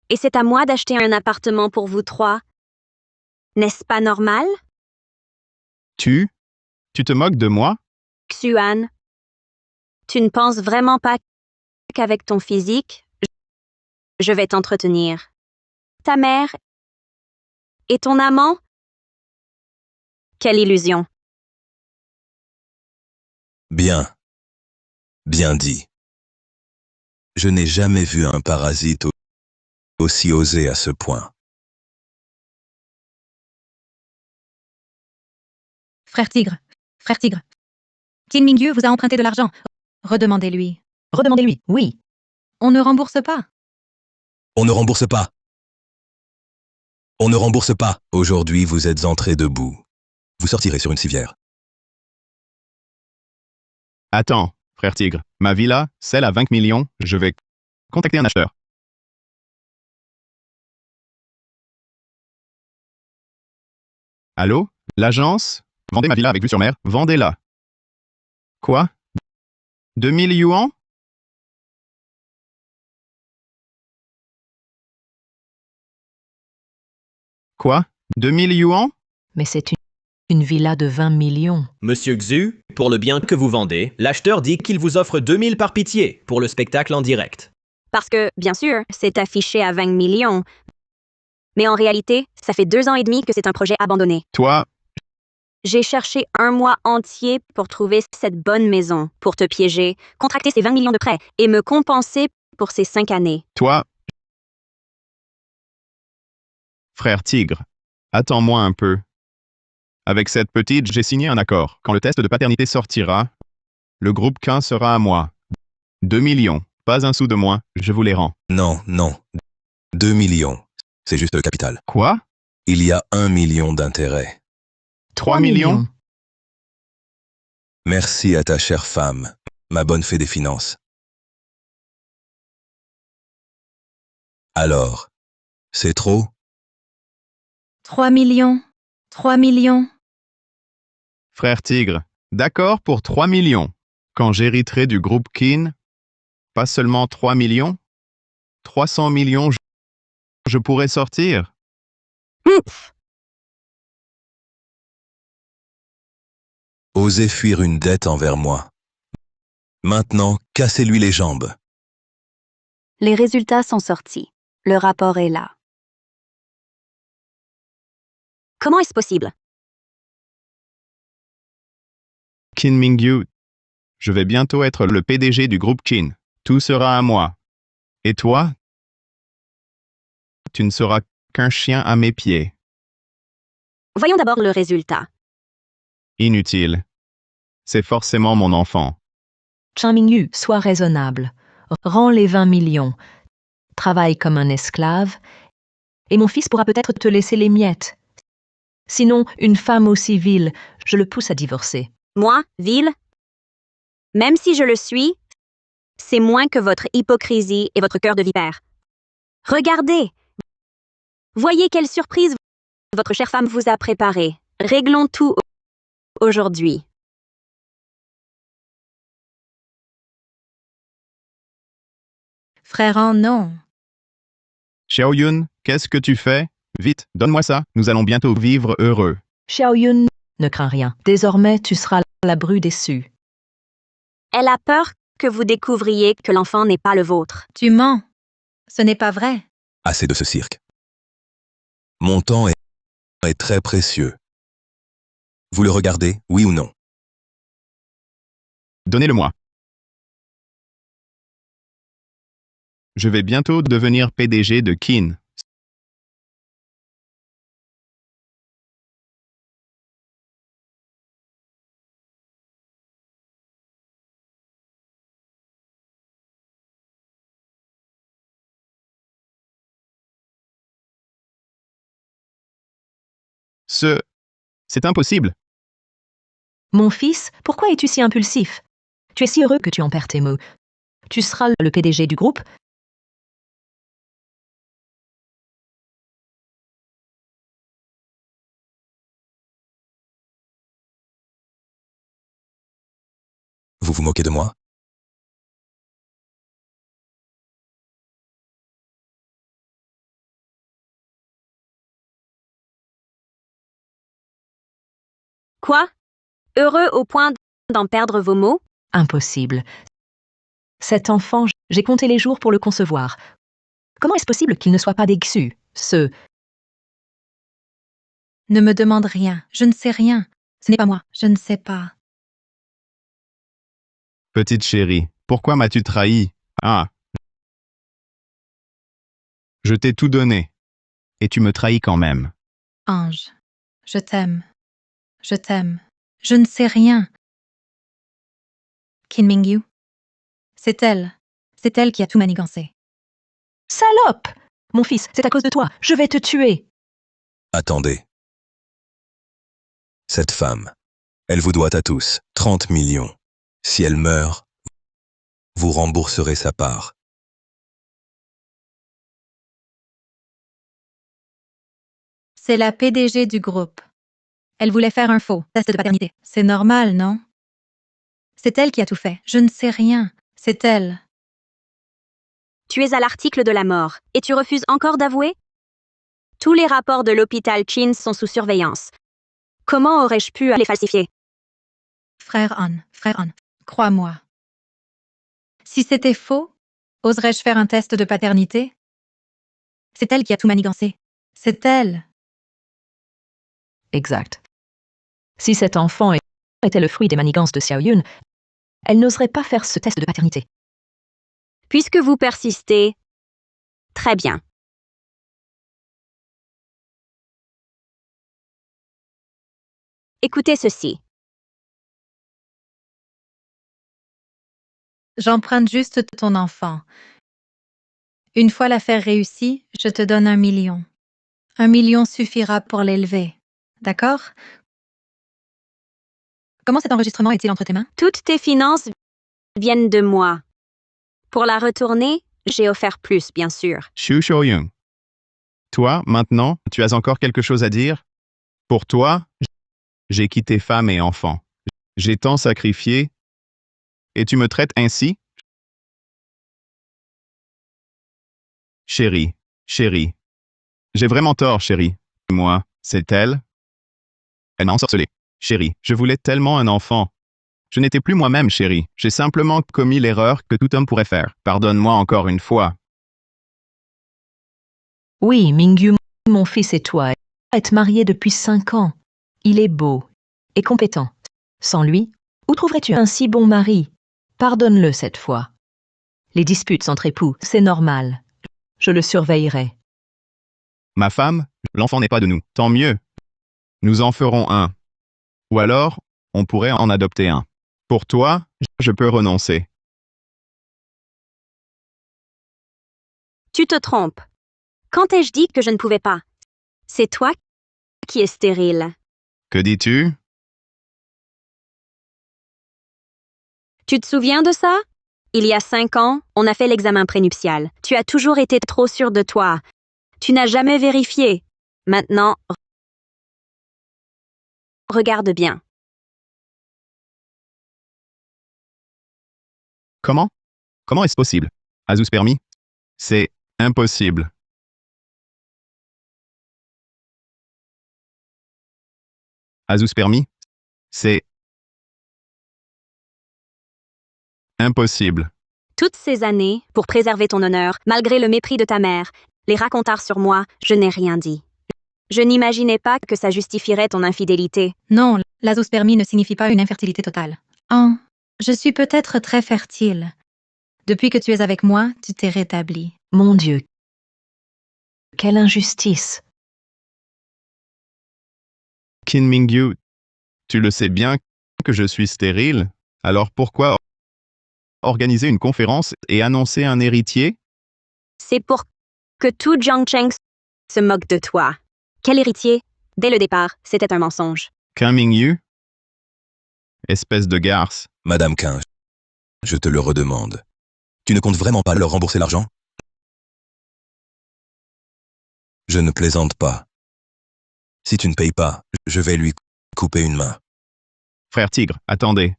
Et c'est à moi d'acheter un appartement pour vous 3. N'est-ce pas normal? Tu te moques de moi? Xuan, tu ne penses vraiment pas qu'avec ton physique, je vais t'entretenir. Ta mère et ton amant? Quelle illusion. Bien. Bien dit. Je n'ai jamais vu un parasite aussi osé à ce point. Frère Tigre, frère Tigre. Qin Mingyu vous a emprunté de l'argent. Redemandez-lui. Redemandez-lui, oui. On ne rembourse pas. On ne rembourse pas. On ne rembourse pas. Aujourd'hui, vous êtes entré debout. Vous sortirez sur une civière. Attends, frère Tigre. Ma villa, celle à 20 millions, je vais contacter un acheteur. Allô? L'agence? Vendez ma villa avec vue sur mer, vendez-la. Quoi? 2000 yuans? Quoi? 2000 yuans? Mais c'est une villa de 20 millions. Monsieur Xu, pour le bien que vous vendez, l'acheteur dit qu'il vous offre 2000 par pitié pour le spectacle en direct. Parce que, bien sûr, c'est affiché à 20 millions. Mais en réalité, ça fait 2 ans et demi que c'est un projet abandonné. Toi, J'ai cherché 1 mois entier pour trouver cette bonne maison, pour te piéger, contracter ces 20 millions de prêts et me compenser pour ces 5 années. toi... Frère Tigre, attends-moi un peu. Avec cette petite, j'ai signé un accord. Quand le test de paternité sortira, le groupe 15 sera à moi. 2 millions, pas un sou de moins, je vous les rends. Non, non. 2 millions. C'est juste le capital. Quoi? Il y a 1 million d'intérêts. 3 millions? Merci à ta chère femme, ma bonne fée des finances. Alors, c'est trop? 3 millions. 3 millions. Frère Tigre, d'accord pour 3 millions. Quand j'hériterai du groupe Qin, pas seulement 3 millions, 300 millions, je pourrais sortir. Osez fuir une dette envers moi. Maintenant, cassez-lui les jambes. Les résultats sont sortis. Le rapport est là. Comment est-ce possible? Qin Mingyu, je vais bientôt être le PDG du groupe Qin. Tout sera à moi. Et toi? Tu ne seras qu'un chien à mes pieds. Voyons d'abord le résultat. Inutile. C'est forcément mon enfant. Qin Mingyu, sois raisonnable. Rends les 20 millions. Travaille comme un esclave. Et mon fils pourra peut-être te laisser les miettes. Sinon, une femme aussi vile, je le pousse à divorcer. Moi, vil? Même si je le suis, c'est moins que votre hypocrisie et votre cœur de vipère. Regardez! Voyez quelle surprise votre chère femme vous a préparée. Réglons tout aujourd'hui. Frère en non. Xiaoyun, qu'est-ce que tu fais? Vite, donne-moi ça, nous allons bientôt vivre heureux. Xiaoyun, ne crains rien. Désormais, tu seras la bru déçue. Elle a peur que vous découvriez que l'enfant n'est pas le vôtre. Tu mens. Ce n'est pas vrai. Assez de ce cirque. Mon temps est très précieux. Vous le regardez, oui ou non? Donnez-le-moi. Je vais bientôt devenir PDG de Qin. C'est impossible. Mon fils, pourquoi es-tu si impulsif? Tu es si heureux que tu en perds tes mots. Tu seras le PDG du groupe. Vous vous moquez de moi? Quoi? Heureux au point d'en perdre vos mots? Impossible. Cet enfant, j'ai compté les jours pour le concevoir. Comment est-ce possible qu'il ne soit pas déçu? Ne me demande rien. Je ne sais rien. Ce n'est pas moi. Je ne sais pas. Petite chérie, pourquoi m'as-tu trahi? Ah, Je t'ai tout donné. Et tu me trahis quand même. Ange, je t'aime. Je t'aime. Je ne sais rien. Kim Mingyu, c'est elle. C'est elle qui a tout manigancé. Salope! Mon fils, c'est à cause de toi. Je vais te tuer. Attendez. Cette femme, elle vous doit à tous 30 millions. Si elle meurt, vous rembourserez sa part. C'est la PDG du groupe. Elle voulait faire un faux test de paternité. C'est normal, non? C'est elle qui a tout fait. Je ne sais rien. C'est elle. Tu es à l'article de la mort et tu refuses encore d'avouer? Tous les rapports de l'hôpital Chin sont sous surveillance. Comment aurais-je pu les falsifier? Frère Han, crois-moi. Si c'était faux, oserais-je faire un test de paternité? C'est elle qui a tout manigancé. C'est elle. Exact. Si cet enfant était le fruit des manigances de Xiaoyun, elle n'oserait pas faire ce test de paternité. Puisque vous persistez, très bien. Écoutez ceci. J'emprunte juste ton enfant. Une fois l'affaire réussie, je te donne 1 million. 1 million suffira pour l'élever. D'accord? Comment cet enregistrement est-il entre tes mains? Toutes tes finances viennent de moi. Pour la retourner, j'ai offert plus, bien sûr. Xu Xiaoyun. Toi, maintenant, tu as encore quelque chose à dire? Pour toi, j'ai quitté femme et enfant. J'ai tant sacrifié. Et tu me traites ainsi? Chérie, chérie. J'ai vraiment tort, chérie. Moi, c'est elle? Elle m'a ensorcelé. Chérie, je voulais tellement un enfant. Je n'étais plus moi-même, chérie. J'ai simplement commis l'erreur que tout homme pourrait faire. Pardonne-moi encore une fois. Oui, Mingyu, mon fils et toi, êtes mariés depuis 5 ans. Il est beau et compétent. Sans lui, où trouverais-tu un si bon mari? Pardonne-le cette fois. Les disputes entre époux, c'est normal. Je le surveillerai. Ma femme, l'enfant n'est pas de nous. Tant mieux. Nous en ferons un. Ou alors, on pourrait en adopter un. Pour toi, je peux renoncer. Tu te trompes. Quand ai-je dit que je ne pouvais pas? C'est toi qui es stérile. Que dis-tu? Tu te souviens de ça? Il y a 5 ans, on a fait l'examen prénuptial. Tu as toujours été trop sûr de toi. Tu n'as jamais vérifié. Maintenant, regarde bien. Comment? Comment est-ce possible? Azoospermie? C'est impossible. Azoospermie? C'est impossible. Toutes ces années, pour préserver ton honneur, malgré le mépris de ta mère, les racontars sur moi, je n'ai rien dit. Je n'imaginais pas que ça justifierait ton infidélité. Non, l'azoospermie ne signifie pas une infertilité totale. Je suis peut-être très fertile. Depuis que tu es avec moi, tu t'es rétabli. Mon Dieu, quelle injustice. Qin Mingyu, tu le sais bien que je suis stérile, alors pourquoi organiser une conférence et annoncer un héritier? C'est pour que tout Jiangcheng se moque de toi. Quel héritier? Dès le départ, c'était un mensonge. Qin Mingyu? Espèce de garce. Madame Qin, je te le redemande. Tu ne comptes vraiment pas leur rembourser l'argent? Je ne plaisante pas. Si tu ne payes pas, je vais lui couper une main. Frère Tigre, attendez.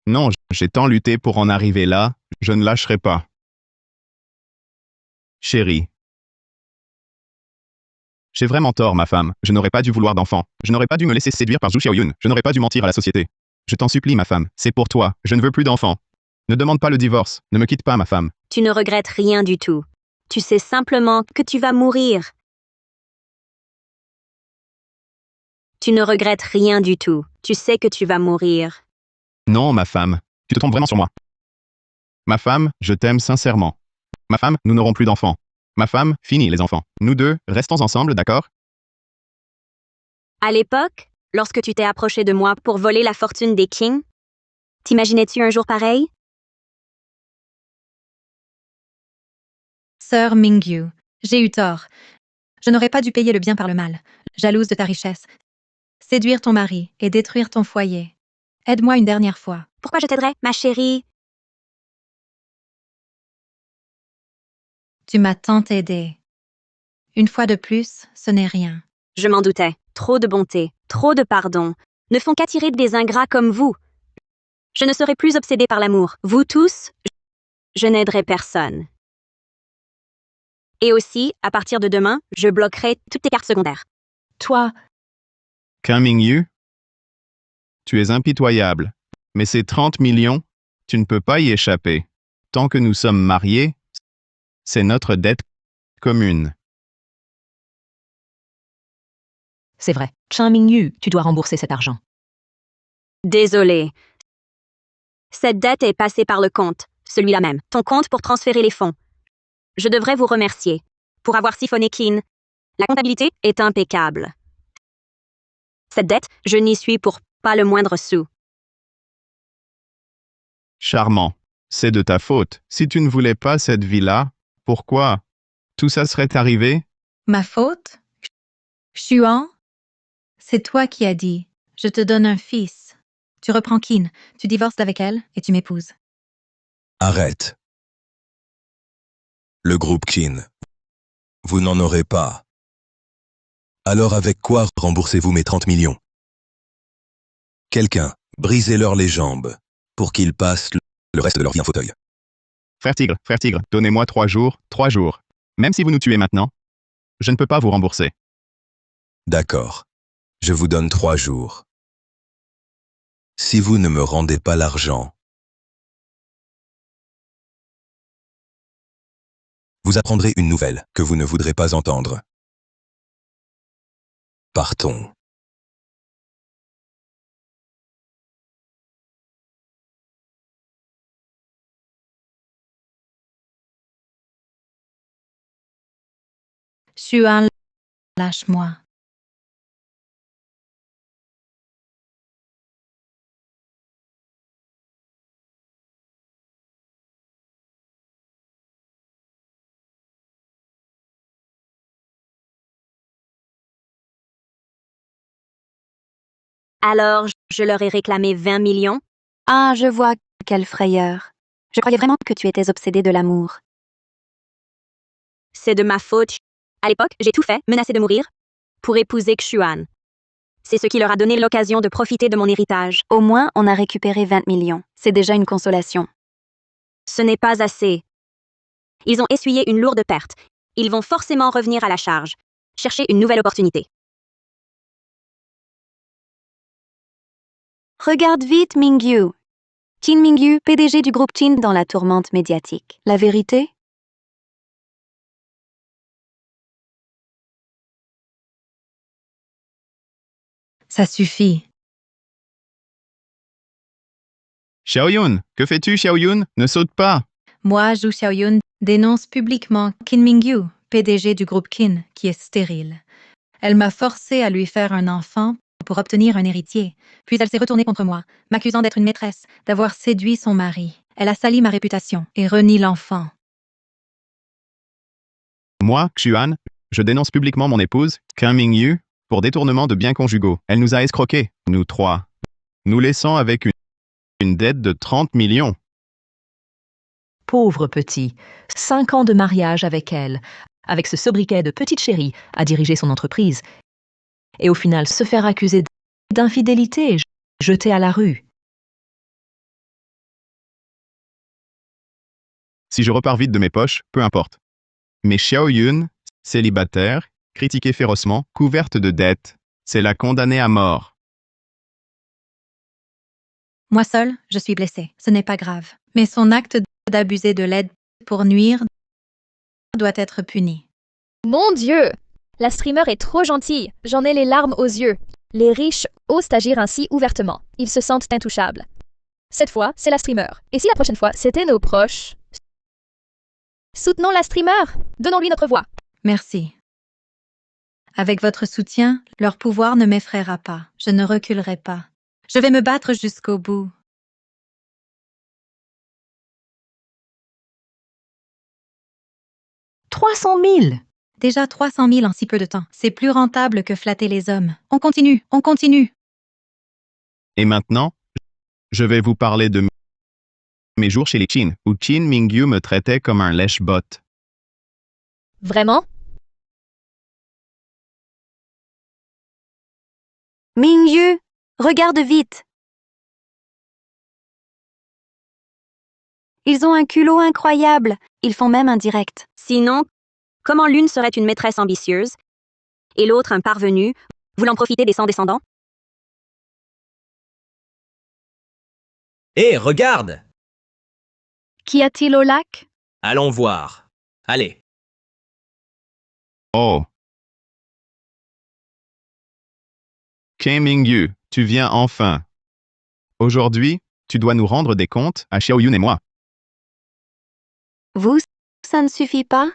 Non, j'ai tant lutté pour en arriver là, je ne lâcherai pas. Chérie. J'ai vraiment tort, ma femme. Je n'aurais pas dû vouloir d'enfant. Je n'aurais pas dû me laisser séduire par Zhu Xiaoyun. Je n'aurais pas dû mentir à la société. Je t'en supplie, ma femme. C'est pour toi. Je ne veux plus d'enfant. Ne demande pas le divorce. Ne me quitte pas, ma femme. Tu ne regrettes rien du tout. Tu sais simplement que tu vas mourir. Tu ne regrettes rien du tout. Tu sais que tu vas mourir. Non, ma femme. Tu te trompes vraiment sur moi. Ma femme, je t'aime sincèrement. Ma femme, nous n'aurons plus d'enfants. Ma femme, fini les enfants. Nous deux, restons ensemble, d'accord? À l'époque, lorsque tu t'es approché de moi pour voler la fortune des Kings, t'imaginais-tu un jour pareil? Sœur Mingyu, j'ai eu tort. Je n'aurais pas dû payer le bien par le mal. Jalouse de ta richesse. Séduire ton mari et détruire ton foyer. Aide-moi une dernière fois. Pourquoi je t'aiderais, ma chérie? Tu m'as tant aidé. Une fois de plus, ce n'est rien. Je m'en doutais. Trop de bonté, trop de pardon, ne font qu'attirer des ingrats comme vous. Je ne serai plus obsédée par l'amour. Vous tous, je n'aiderai personne. Et aussi, à partir de demain, je bloquerai toutes tes cartes secondaires. Toi, Qu'un Mingyu? Tu es impitoyable. Mais ces 30 millions, tu ne peux pas y échapper. Tant que nous sommes mariés, c'est notre dette commune. c'est vrai. Chen Mingyu, tu dois rembourser cet argent. Désolée. Cette dette est passée par le compte, celui-là même, ton compte pour transférer les fonds. Je devrais vous remercier pour avoir siphonné Kin. La comptabilité est impeccable. Cette dette, je n'y suis pour pas le moindre sou. Charmant. C'est de ta faute. Si tu ne voulais pas cette vie-là, pourquoi? Tout ça serait arrivé? Ma faute? Xuan? C'est toi qui as dit « Je te donne un fils ». Tu reprends Qin, tu divorces avec elle et tu m'épouses. Arrête. Le groupe Qin. Vous n'en aurez pas. Alors avec quoi remboursez-vous mes 30 millions? Quelqu'un, brisez-leur les jambes pour qu'ils passent le reste de leur vie en fauteuil. Frère Tigre, donnez-moi 3 jours, 3 jours. Même si vous nous tuez maintenant, je ne peux pas vous rembourser. D'accord. Je vous donne 3 jours. Si vous ne me rendez pas l'argent, vous apprendrez une nouvelle que vous ne voudrez pas entendre. Partons. Xuan, lâche-moi. Alors, je leur ai réclamé 20 millions. Ah, je vois, quelle frayeur. Je croyais vraiment que tu étais obsédée de l'amour. C'est de ma faute. À l'époque, j'ai tout fait, menacé de mourir, pour épouser Xuan. C'est ce qui leur a donné l'occasion de profiter de mon héritage. Au moins, on a récupéré 20 millions. C'est déjà une consolation. Ce n'est pas assez. Ils ont essuyé une lourde perte. Ils vont forcément revenir à la charge. Chercher une nouvelle opportunité. Regarde vite Mingyu. Qin Mingyu, PDG du groupe Qin dans la tourmente médiatique. La vérité? Ça suffit. Xiaoyun, que fais-tu, Xiaoyun? Ne saute pas! Moi, Zhu Xiaoyun, dénonce publiquement Qin Mingyu, PDG du groupe Qin, qui est stérile. Elle m'a forcé à lui faire un enfant pour obtenir un héritier. Puis elle s'est retournée contre moi, m'accusant d'être une maîtresse, d'avoir séduit son mari. Elle a sali ma réputation et renie l'enfant. Moi, Xuan, je dénonce publiquement mon épouse, Qin Mingyu, pour détournement de biens conjugaux. Elle nous a escroqués, nous 3. Nous laissant avec une dette de 30 millions. Pauvre petit, 5 ans de mariage avec elle, avec ce sobriquet de petite chérie à diriger son entreprise, et au final se faire accuser d'infidélité, jeté à la rue. Si je repars vite de mes poches, peu importe. Mais Xiaoyun, célibataire, critiquée férocement, couverte de dettes, c'est la condamnée à mort. Moi seule, je suis blessée. Ce n'est pas grave. Mais son acte d'abuser de l'aide pour nuire doit être puni. Mon Dieu! La streamer est trop gentille. J'en ai les larmes aux yeux. Les riches osent agir ainsi ouvertement. Ils se sentent intouchables. Cette fois, c'est la streamer. Et si la prochaine fois, c'était nos proches? Soutenons la streamer. Donnons-lui notre voix. Merci. Avec votre soutien, leur pouvoir ne m'effraiera pas. Je ne reculerai pas. Je vais me battre jusqu'au bout. « 300 000 ! Déjà 300 000 en si peu de temps. C'est plus rentable que flatter les hommes. On continue, on continue. Et maintenant, je vais vous parler de mes jours chez les Qin, où Qin Mingyu me traitait comme un lèche-bot. Vraiment? Mingyu, regarde vite. Ils ont un culot incroyable. Ils font même un direct. Sinon, comment l'une serait une maîtresse ambitieuse et l'autre un parvenu, voulant profiter des sans-descendants? Hé, regarde! Qu'y a-t-il au lac? Allons voir. Allez. Oh! Qin Mingyu, tu viens enfin. Aujourd'hui, tu dois nous rendre des comptes à Xiaoyun et moi. Vous, ça ne suffit pas?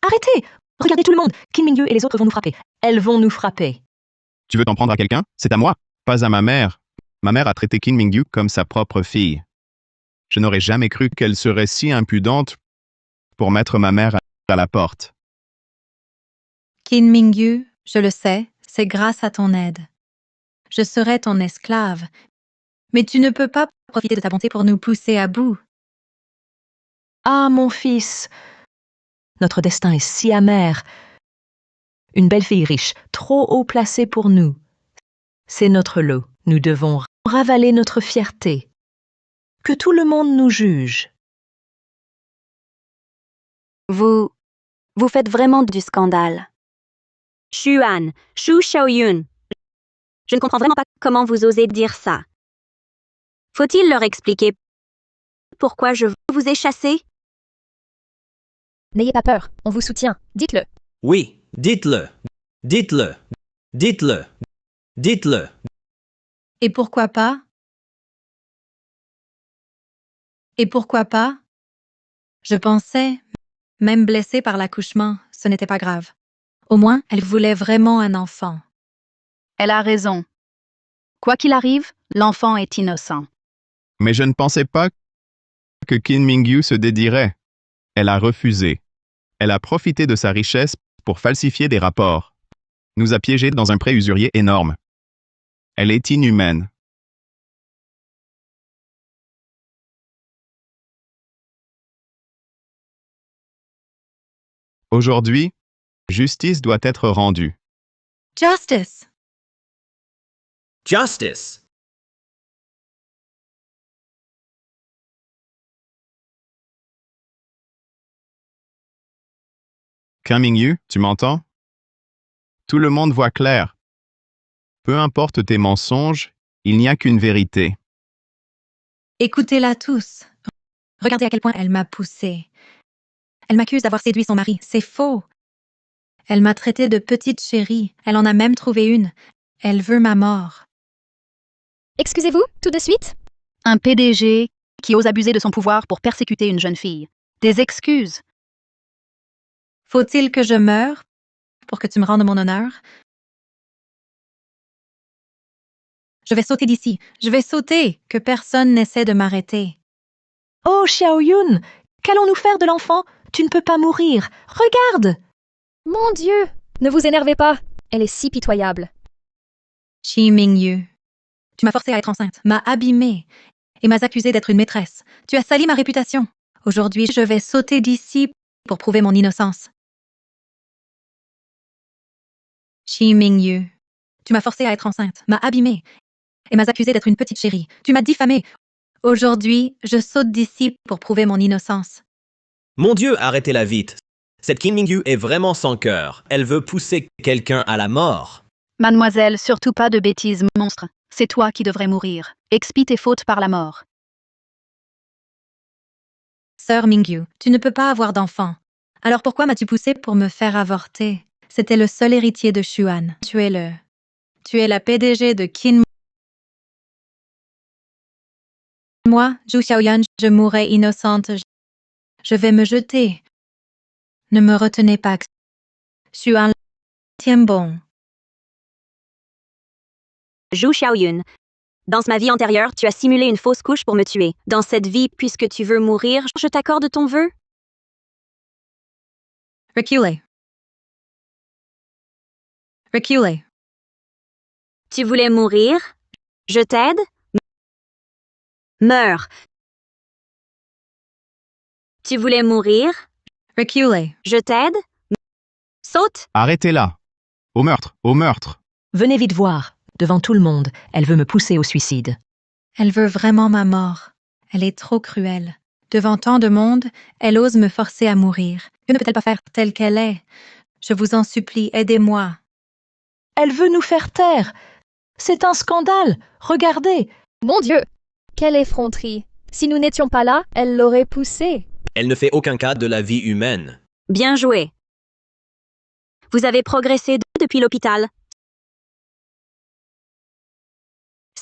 Arrêtez! Regardez tout le monde! Qin Mingyu et les autres vont nous frapper. Elles vont nous frapper. Tu veux t'en prendre à quelqu'un? C'est à moi, pas à ma mère. Ma mère a traité Qin Mingyu comme sa propre fille. Je n'aurais jamais cru qu'elle serait si impudente pour mettre ma mère à la porte. Qin Mingyu, je le sais, c'est grâce à ton aide. Je serai ton esclave, mais tu ne peux pas profiter de ta bonté pour nous pousser à bout. Ah, mon fils! Notre destin est si amer. Une belle fille riche, trop haut placée pour nous. C'est notre lot. Nous devons ravaler notre fierté. Que tout le monde nous juge. Vous faites vraiment du scandale. Xuan, Xu Xiaoyun. Je ne comprends vraiment pas comment vous osez dire ça. Faut-il leur expliquer pourquoi je vous ai chassé? N'ayez pas peur, on vous soutient. Dites-le. Oui, dites-le. Dites-le. Dites-le. Dites-le. Et pourquoi pas? Et pourquoi pas? Je pensais, même blessée par l'accouchement, ce n'était pas grave. Au moins, elle voulait vraiment un enfant. Elle a raison. Quoi qu'il arrive, l'enfant est innocent. Mais je ne pensais pas que Qin Mingyu se dédierait. Elle a refusé. Elle a profité de sa richesse pour falsifier des rapports. Nous a piégés dans un prêt usurier énorme. Elle est inhumaine. Aujourd'hui, justice doit être rendue. Justice! Justice. Qin Mingyu, tu m'entends? Tout le monde voit clair. Peu importe tes mensonges, il n'y a qu'une vérité. Écoutez-la tous. Regardez à quel point elle m'a poussée. Elle m'accuse d'avoir séduit son mari. C'est faux. Elle m'a traitée de petite chérie. Elle en a même trouvé une. Elle veut ma mort. Excusez-vous, tout de suite? Un PDG qui ose abuser de son pouvoir pour persécuter une jeune fille. Des excuses. Faut-il que je meure pour que tu me rendes mon honneur? Je vais sauter d'ici. Je vais sauter. Que personne n'essaie de m'arrêter. Oh, Xiaoyun! Qu'allons-nous faire de l'enfant? Tu ne peux pas mourir. Regarde! Mon Dieu! Ne vous énervez pas. Elle est si pitoyable. Qin Mingyu, tu m'as forcée à être enceinte, m'as abîmée et m'as accusée d'être une maîtresse. Tu as sali ma réputation. Aujourd'hui, je vais sauter d'ici pour prouver mon innocence. Qin Mingyu, tu m'as forcée à être enceinte, m'as abîmée et m'as accusée d'être une petite chérie. Tu m'as diffamée. Aujourd'hui, je saute d'ici pour prouver mon innocence. Mon Dieu, arrêtez-la vite. Cette Qin Mingyu est vraiment sans cœur. Elle veut pousser quelqu'un à la mort. Mademoiselle, surtout pas de bêtises, monstre. C'est toi qui devrais mourir. Expie tes fautes par la mort. Sœur Mingyu, tu ne peux pas avoir d'enfant. Alors pourquoi m'as-tu poussée pour me faire avorter? C'était le seul héritier de Xuan. Tuez-le. Tu es la PDG de Qin. Moi, Zhu Xiaoyun, je mourrai innocente. Je vais me jeter. Ne me retenez pas. Xuan, tiens bon. Zhu Xiaoyun. Dans ma vie antérieure, tu as simulé une fausse couche pour me tuer. Dans cette vie, puisque tu veux mourir, je t'accorde ton vœu. Reculez. Reculez. Tu voulais mourir? Je t'aide? Meurs. Tu voulais mourir? Reculez. Je t'aide? Saute! Arrêtez-la. Au meurtre, au meurtre. Venez vite voir. Devant tout le monde, elle veut me pousser au suicide. Elle veut vraiment ma mort. Elle est trop cruelle. Devant tant de monde, elle ose me forcer à mourir. Que ne peut-elle pas faire telle qu'elle est? Je vous en supplie, aidez-moi. Elle veut nous faire taire. C'est un scandale. Regardez. Mon Dieu! Quelle effronterie! Si nous n'étions pas là, elle l'aurait poussé. Elle ne fait aucun cas de la vie humaine. Bien joué. Vous avez progressé depuis l'hôpital.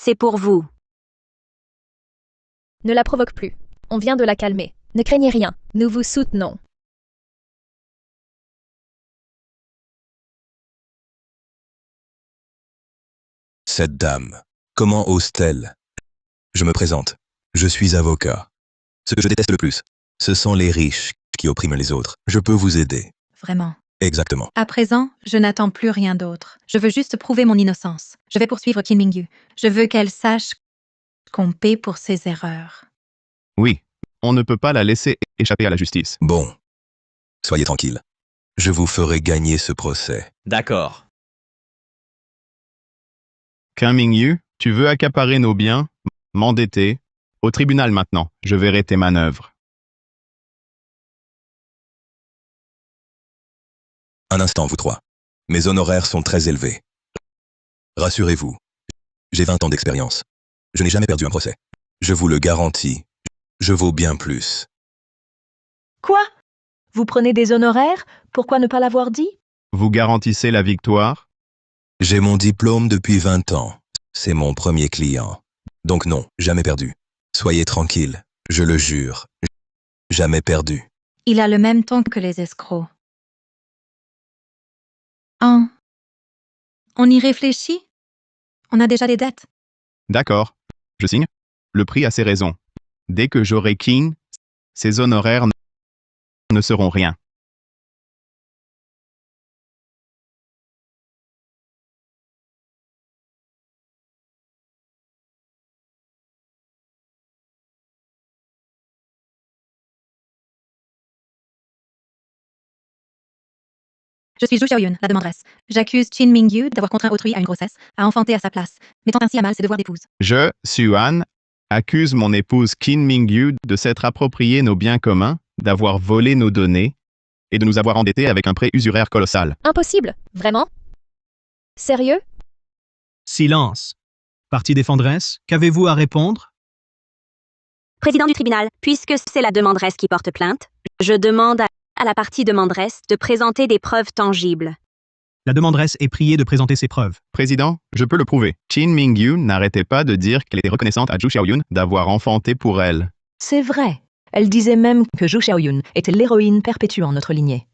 C'est pour vous. Ne la provoque plus. On vient de la calmer. Ne craignez rien. Nous vous soutenons. Cette dame, comment ose-t-elle? Je me présente. Je suis avocat. Ce que je déteste le plus, ce sont les riches qui oppriment les autres. Je peux vous aider. Vraiment. Exactement. À présent, je n'attends plus rien d'autre. Je veux juste prouver mon innocence. Je vais poursuivre Qin Mingyu. Je veux qu'elle sache qu'on paie pour ses erreurs. Oui, on ne peut pas la laisser échapper à la justice. Bon. Soyez tranquille. Je vous ferai gagner ce procès. D'accord. Qin Mingyu, tu veux accaparer nos biens, m'endetter? Au tribunal maintenant, je verrai tes manœuvres. Un instant, vous trois. Mes honoraires sont très élevés. Rassurez-vous. J'ai 20 ans d'expérience. Je n'ai jamais perdu un procès. Je vous le garantis. Je vaux bien plus. Quoi? Vous prenez des honoraires? Pourquoi ne pas l'avoir dit? Vous garantissez la victoire? J'ai mon diplôme depuis 20 ans. C'est mon premier client. Donc non, jamais perdu. Soyez tranquille. Je le jure. Jamais perdu. Il a le même ton que les escrocs. On y réfléchit? On a déjà des dettes. D'accord. Je signe. Le prix a ses raisons. Dès que j'aurai Qin, ses honoraires ne seront rien. Je suis Zhu Xiaoyun, la demanderesse. J'accuse Qin Mingyu d'avoir contraint autrui à une grossesse, à enfanter à sa place, mettant ainsi à mal ses devoirs d'épouse. Je, Xuan, accuse mon épouse Qin Mingyu de s'être approprié nos biens communs, d'avoir volé nos données et de nous avoir endettés avec un prêt usuraire colossal. Impossible. Vraiment? Sérieux? Silence. Partie défenderesse, qu'avez-vous à répondre? Président du tribunal, puisque c'est la demanderesse qui porte plainte, je demande à la partie demanderesse de présenter des preuves tangibles. La demanderesse est priée de présenter ses preuves. Président, je peux le prouver. Qin Mingyu n'arrêtait pas de dire qu'elle était reconnaissante à Zhu Xiaoyun d'avoir enfanté pour elle. C'est vrai. Elle disait même que Zhu Xiaoyun était l'héroïne perpétuant notre lignée.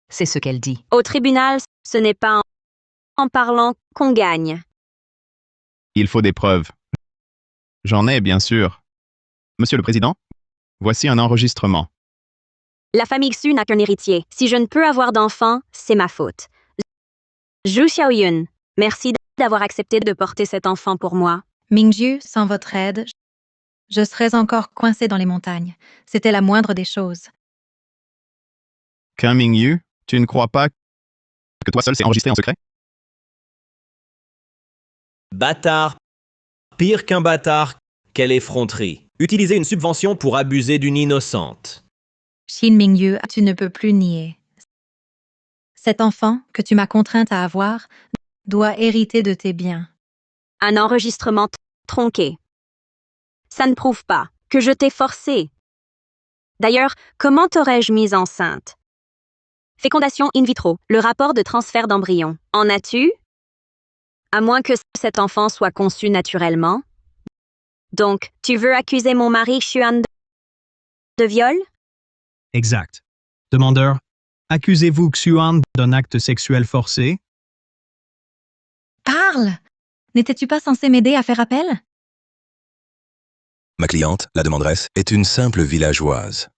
C'est ce qu'elle dit. Au tribunal, ce n'est pas en parlant qu'on gagne. Il faut des preuves. J'en ai, bien sûr. Monsieur le Président, voici un enregistrement. La famille Xu n'a qu'un héritier. Si je ne peux avoir d'enfant, c'est ma faute. Zhu Xiaoyun, merci d'avoir accepté de porter cet enfant pour moi. Mingyu, sans votre aide, je serais encore coincée dans les montagnes. C'était la moindre des choses. Qin Mingyu, tu ne crois pas que toi seul s'est enregistré en secret? Bâtard. Pire qu'un bâtard, quelle effronterie. Utiliser une subvention pour abuser d'une innocente. Qin Mingyu, tu ne peux plus nier. Cet enfant que tu m'as contrainte à avoir doit hériter de tes biens. Un enregistrement tronqué. Ça ne prouve pas que je t'ai forcé. D'ailleurs, comment t'aurais-je mise enceinte? Fécondation in vitro, le rapport de transfert d'embryon. En as-tu? À moins que cet enfant soit conçu naturellement. Donc, tu veux accuser mon mari Xuan de viol? Exact. Demandeur, accusez-vous Xuan d'un acte sexuel forcé? Parle! N'étais-tu pas censé m'aider à faire appel? Ma cliente, la demanderesse, est une simple villageoise.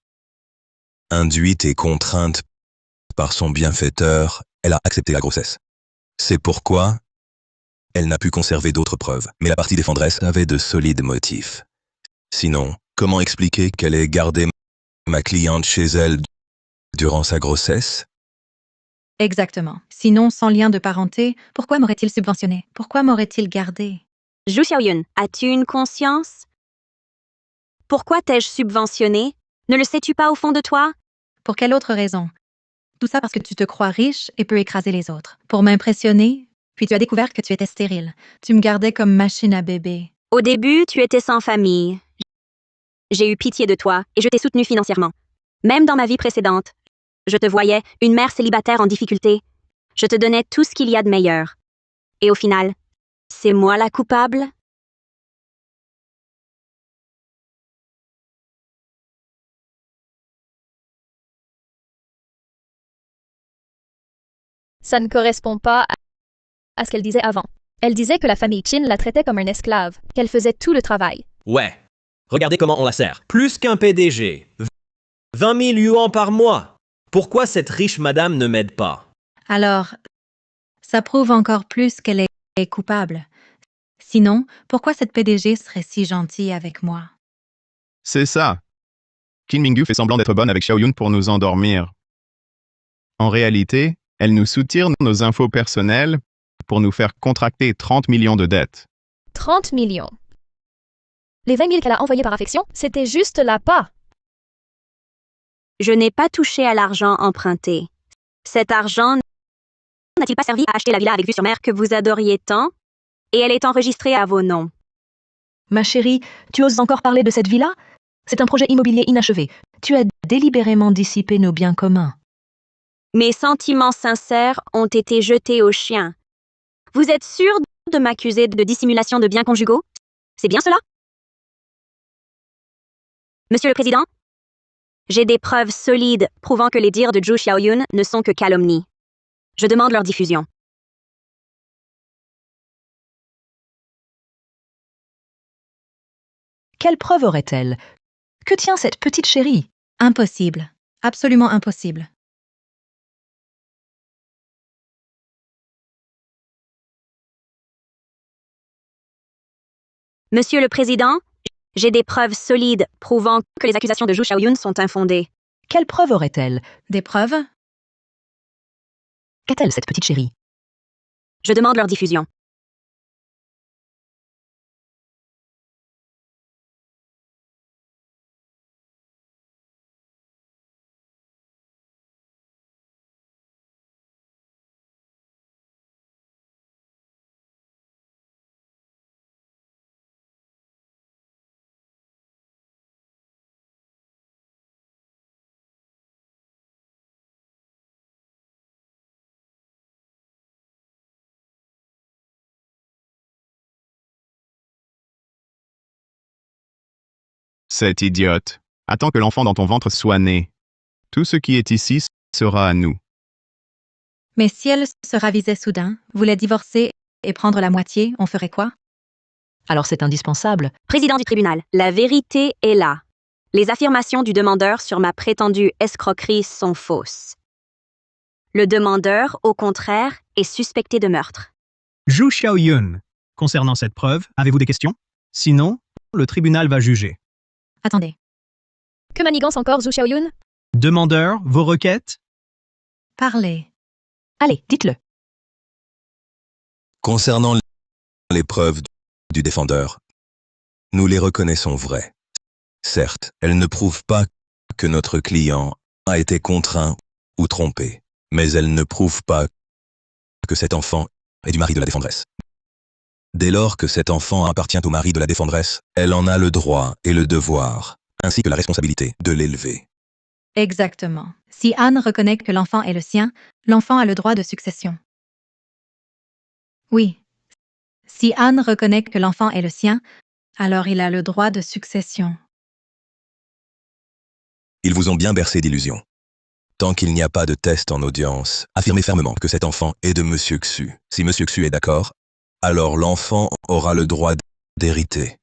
Induite et contrainte par son bienfaiteur, elle a accepté la grossesse. C'est pourquoi elle n'a pu conserver d'autres preuves, mais la partie défenderesse avait de solides motifs. Sinon, comment expliquer qu'elle ait gardé ma cliente chez elle durant sa grossesse? Exactement. Sinon, sans lien de parenté, pourquoi m'aurait-il subventionné? Pourquoi m'aurait-il gardé? Zhu Xiaoyun, as-tu une conscience? Pourquoi t'ai-je subventionné? Ne le sais-tu pas au fond de toi? Pour quelle autre raison? Tout ça parce que tu te crois riche et peux écraser les autres. Pour m'impressionner, puis tu as découvert que tu étais stérile. Tu me gardais comme machine à bébé. Au début, tu étais sans famille. J'ai eu pitié de toi et je t'ai soutenu financièrement. Même dans ma vie précédente, je te voyais, une mère célibataire en difficulté. Je te donnais tout ce qu'il y a de meilleur. Et au final, c'est moi la coupable? Ça ne correspond pas à ce qu'elle disait avant. Elle disait que la famille Qin la traitait comme un esclave, qu'elle faisait tout le travail. Ouais. Regardez comment on la sert. Plus qu'un PDG. 20 000 yuan par mois. Pourquoi cette riche madame ne m'aide pas? Alors, ça prouve encore plus qu'elle est coupable. Sinon, pourquoi cette PDG serait si gentille avec moi? C'est ça. Qin Mingyu fait semblant d'être bonne avec Xiaoyun pour nous endormir. En réalité, elle nous soutire nos infos personnelles pour nous faire contracter 30 millions de dettes. 30 millions. Les 20 000 qu'elle a envoyés par affection, c'était juste l'appât. Je n'ai pas touché à l'argent emprunté. Cet argent n'a-t-il pas servi à acheter la villa avec vue sur mer que vous adoriez tant? Et elle est enregistrée à vos noms. Ma chérie, tu oses encore parler de cette villa? C'est un projet immobilier inachevé. Tu as délibérément dissipé nos biens communs. Mes sentiments sincères ont été jetés aux chiens. Vous êtes sûr de m'accuser de dissimulation de biens conjugaux? C'est bien cela? Monsieur le Président, j'ai des preuves solides prouvant que les dires de Zhu Xiaoyun ne sont que calomnies. Je demande leur diffusion. Quelle preuve aurait-elle? Que tient cette petite chérie? Impossible. Absolument impossible. Monsieur le Président, j'ai des preuves solides prouvant que les accusations de Zhu Xiaoyun sont infondées. Quelle preuve aurait-elle? Des preuves? Qu'a-t-elle, cette petite chérie? Je demande leur diffusion. Cette idiote. Attends que l'enfant dans ton ventre soit né. Tout ce qui est ici sera à nous. Mais si elle se ravisait soudain, voulait divorcer et prendre la moitié, on ferait quoi? Alors c'est indispensable. Président du tribunal, la vérité est là. Les affirmations du demandeur sur ma prétendue escroquerie sont fausses. Le demandeur, au contraire, est suspecté de meurtre. Zhu Xiaoyun, concernant cette preuve, avez-vous des questions? Sinon, le tribunal va juger. Attendez. Que manigance encore, Zhu Xiaoyun? Demandeur, vos requêtes? Parlez. Allez, dites-le. Concernant les preuves du défendeur, nous les reconnaissons vraies. Certes, elles ne prouvent pas que notre client a été contraint ou trompé, mais elles ne prouvent pas que cet enfant est du mari de la défenderesse. Dès lors que cet enfant appartient au mari de la défenderesse, elle en a le droit et le devoir, ainsi que la responsabilité de l'élever. Exactement. Si Anne reconnaît que l'enfant est le sien, l'enfant a le droit de succession. Oui. Si Anne reconnaît que l'enfant est le sien, alors il a le droit de succession. Ils vous ont bien bercé d'illusions. Tant qu'il n'y a pas de test en audience, affirmez fermement que cet enfant est de Monsieur Xu. Si Monsieur Xu est d'accord, alors l'enfant aura le droit d'hériter.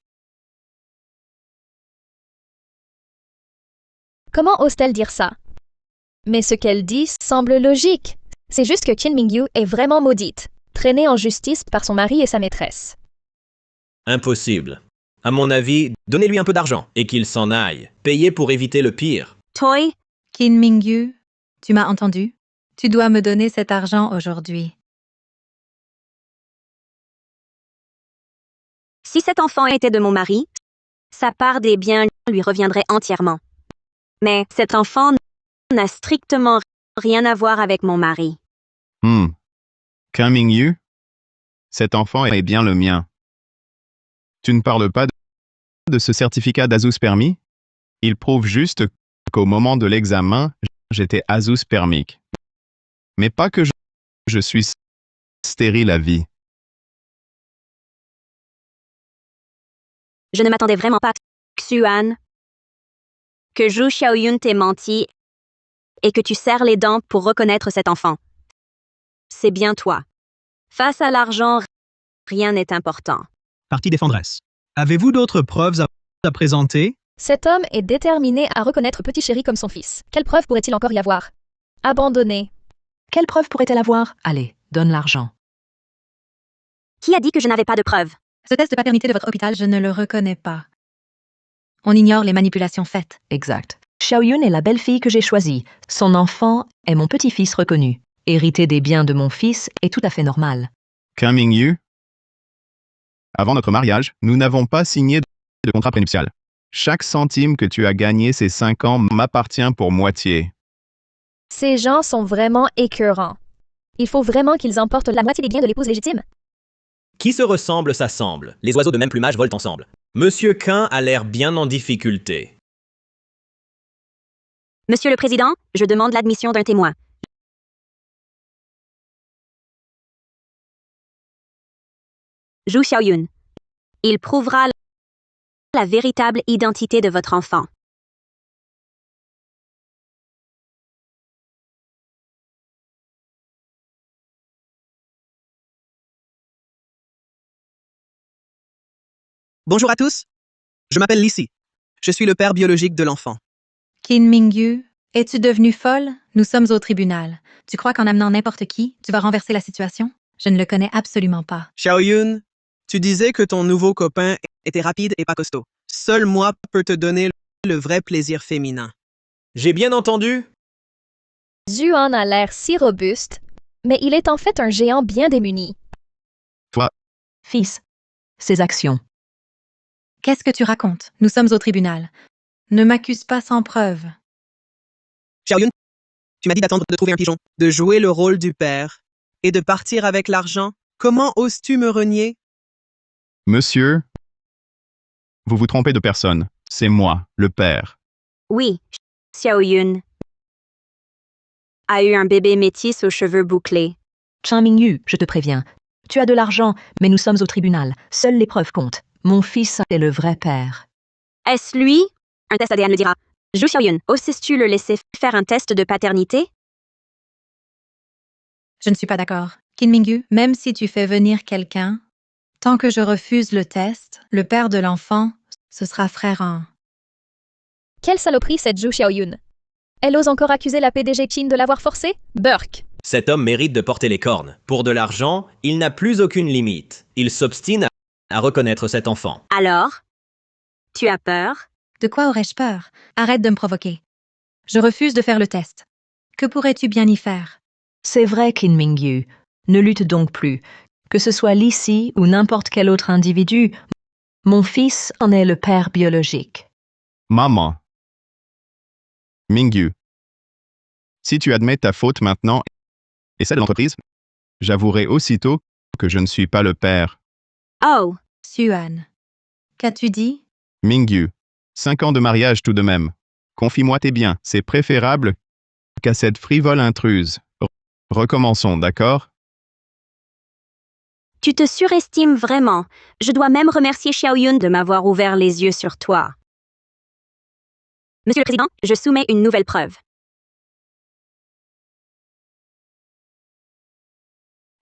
Comment ose-t-elle dire ça? Mais ce qu'elle dit semble logique. C'est juste que Qin Mingyu est vraiment maudite, traînée en justice par son mari et sa maîtresse. Impossible. À mon avis, donnez-lui un peu d'argent et qu'il s'en aille. Payez pour éviter le pire. Toy, Qin Mingyu, tu m'as entendu? Tu dois me donner cet argent aujourd'hui. si cet enfant était de mon mari, sa part des biens lui reviendrait entièrement. Mais cet enfant n'a strictement rien à voir avec mon mari. Qin Mingyu, cet enfant est bien le mien. Tu ne parles pas de ce certificat d'azoospermie? Il prouve juste qu'au moment de l'examen, j'étais azoospermique. Mais pas que je suis stérile à vie. Je ne m'attendais vraiment pas, Xuan, que Zhu Xiaoyun t'ait menti et que tu serres les dents pour reconnaître cet enfant. C'est bien toi. Face à l'argent, rien n'est important. Partie défendresse. Avez-vous d'autres preuves à présenter? Cet homme est déterminé à reconnaître Petit Chéri comme son fils. Quelle preuve pourrait-il encore y avoir? Abandonné. Quelle preuve pourrait-elle avoir? Allez, donne l'argent. Qui a dit que je n'avais pas de preuves? Ce test de paternité de votre hôpital, je ne le reconnais pas. On ignore les manipulations faites. Exact. Xiaoyun est la belle-fille que j'ai choisie. Son enfant est mon petit-fils reconnu. Hériter des biens de mon fils est tout à fait normal. Qin Mingyu, avant notre mariage, nous n'avons pas signé de contrat prénuptial. Chaque centime que tu as gagné ces 5 ans m'appartient pour moitié. Ces gens sont vraiment écœurants. Il faut vraiment qu'ils emportent la moitié des biens de l'épouse légitime. Qui se ressemble s'assemble. Les oiseaux de même plumage volent ensemble. Monsieur Qin a l'air bien en difficulté. Monsieur le Président, je demande l'admission d'un témoin. Zhu Xiaoyun. Il prouvera la véritable identité de votre enfant. Bonjour à tous. Je m'appelle Lissy. Je suis le père biologique de l'enfant. Qin Mingyu, es-tu devenue folle? Nous sommes au tribunal. Tu crois qu'en amenant n'importe qui, tu vas renverser la situation? Je ne le connais absolument pas. Xiaoyun, tu disais que ton nouveau copain était rapide et pas costaud. Seul moi peux te donner le vrai plaisir féminin. J'ai bien entendu? Zuan a l'air si robuste, mais il est en fait un géant bien démuni. Toi, Fils, ses actions. Qu'est-ce que tu racontes? Nous sommes au tribunal. Ne m'accuse pas sans preuve. Xiaoyun, tu m'as dit d'attendre de trouver un pigeon, de jouer le rôle du père et de partir avec l'argent. Comment oses-tu me renier? monsieur, vous vous trompez de personne. C'est moi, le père. Oui, Xiaoyun a eu un bébé métis aux cheveux bouclés. Qin Mingyu, je te préviens. Tu as de l'argent, mais nous sommes au tribunal. Seules les preuves comptent. Mon fils est le vrai père. Est-ce lui? Un test ADN le dira. Zhu Xiaoyun, oses-tu le laisser faire un test de paternité? Je ne suis pas d'accord. Qin Mingyu, même si tu fais venir quelqu'un, tant que je refuse le test, le père de l'enfant, ce sera frère. Quelle saloperie cette Zhu Xiaoyun. Elle ose encore accuser la PDG Qin de l'avoir forcée? Burk. Cet homme mérite de porter les cornes. Pour de l'argent, il n'a plus aucune limite. Il s'obstine à reconnaître cet enfant. Alors? Tu as peur? De quoi aurais-je peur? Arrête de me provoquer. Je refuse de faire le test. Que pourrais-tu bien y faire? C'est vrai, Qin Mingyu. Ne lutte donc plus. Que ce soit Lissy ou n'importe quel autre individu, mon fils en est le père biologique. Maman. Mingyu. Si tu admets ta faute maintenant et celle de l'entreprise, j'avouerai aussitôt que je ne suis pas le père. Oh! Xuan. Qu'as-tu dit? Mingyu. 5 ans de mariage tout de même. Confie-moi tes biens, c'est préférable qu'à cette frivole intruse. Recommençons, d'accord? Tu te surestimes vraiment. Je dois même remercier Xiaoyun de m'avoir ouvert les yeux sur toi. Monsieur le Président, je soumets une nouvelle preuve.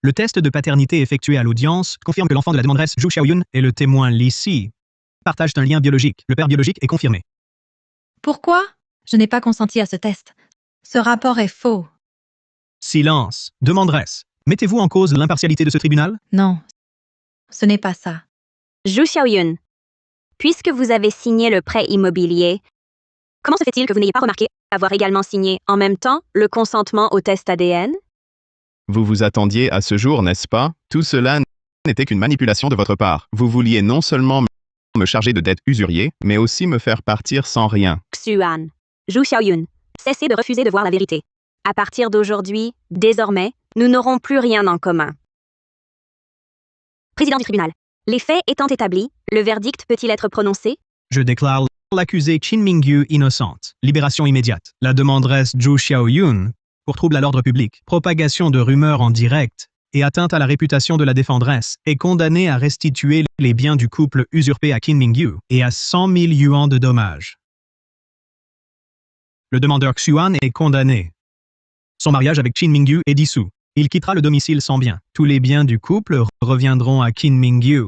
Le test de paternité effectué à l'audience confirme que l'enfant de la demanderesse Zhu Xiaoyun et le témoin Li Si partagent un lien biologique. Le père biologique est confirmé. Pourquoi? Je n'ai pas consenti à ce test. Ce rapport est faux. Silence. Demanderesse. Mettez-vous en cause l'impartialité de ce tribunal? Non, ce n'est pas ça. Zhu Xiaoyun, puisque vous avez signé le prêt immobilier, comment se fait-il que vous n'ayez pas remarqué avoir également signé en même temps le consentement au test ADN? Vous vous attendiez à ce jour, n'est-ce pas? Tout cela n'était qu'une manipulation de votre part. Vous vouliez non seulement me charger de dettes usuriers, mais aussi me faire partir sans rien. Xuan, Zhu Xiaoyun, cessez de refuser de voir la vérité. À partir d'aujourd'hui, désormais, nous n'aurons plus rien en commun. Président du tribunal, les faits étant établis, le verdict peut-il être prononcé? Je déclare l'accusée Qin Mingyu innocente. Libération immédiate. La demanderesse Zhu Xiaoyun pour trouble à l'ordre public, propagation de rumeurs en direct et atteinte à la réputation de la défenderesse est condamnée à restituer les biens du couple usurpés à Qin Mingyu et à 100 000 yuans de dommages. Le demandeur Xuan est condamné. Son mariage avec Qin Mingyu est dissous. Il quittera le domicile sans bien. Tous les biens du couple reviendront à Qin Mingyu.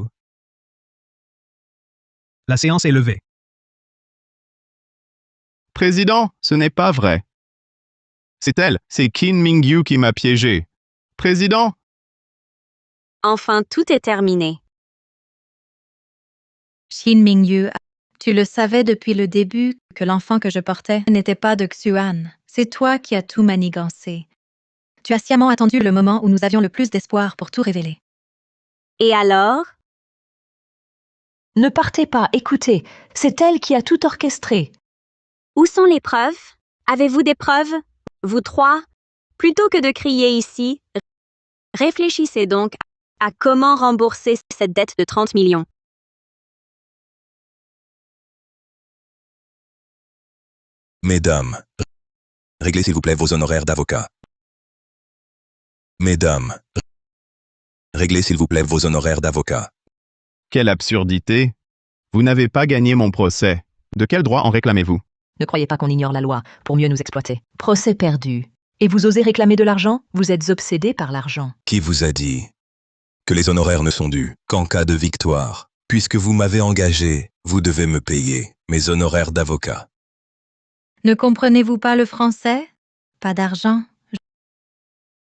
La séance est levée. Président, ce n'est pas vrai. C'est elle, c'est Qin Mingyu qui m'a piégé. Président? Enfin, tout est terminé. Qin Mingyu, tu le savais depuis le début que l'enfant que je portais n'était pas de Xuan. C'est toi qui as tout manigancé. Tu as sciemment attendu le moment où nous avions le plus d'espoir pour tout révéler. Et alors? Ne partez pas, écoutez, c'est elle qui a tout orchestré. Où sont les preuves? Avez-vous des preuves? Vous trois? Plutôt que de crier ici, réfléchissez donc à comment rembourser cette dette de 30 millions. Mesdames, réglez s'il vous plaît vos honoraires d'avocat. Mesdames, réglez s'il vous plaît vos honoraires d'avocat. Quelle absurdité! Vous n'avez pas gagné mon procès. De quel droit en réclamez-vous? Ne croyez pas qu'on ignore la loi pour mieux nous exploiter. Procès perdu. Et vous osez réclamer de l'argent? Vous êtes obsédé par l'argent. Qui vous a dit que les honoraires ne sont dus qu'en cas de victoire? Puisque vous m'avez engagé, vous devez me payer mes honoraires d'avocat. Ne comprenez-vous pas le français? Pas d'argent.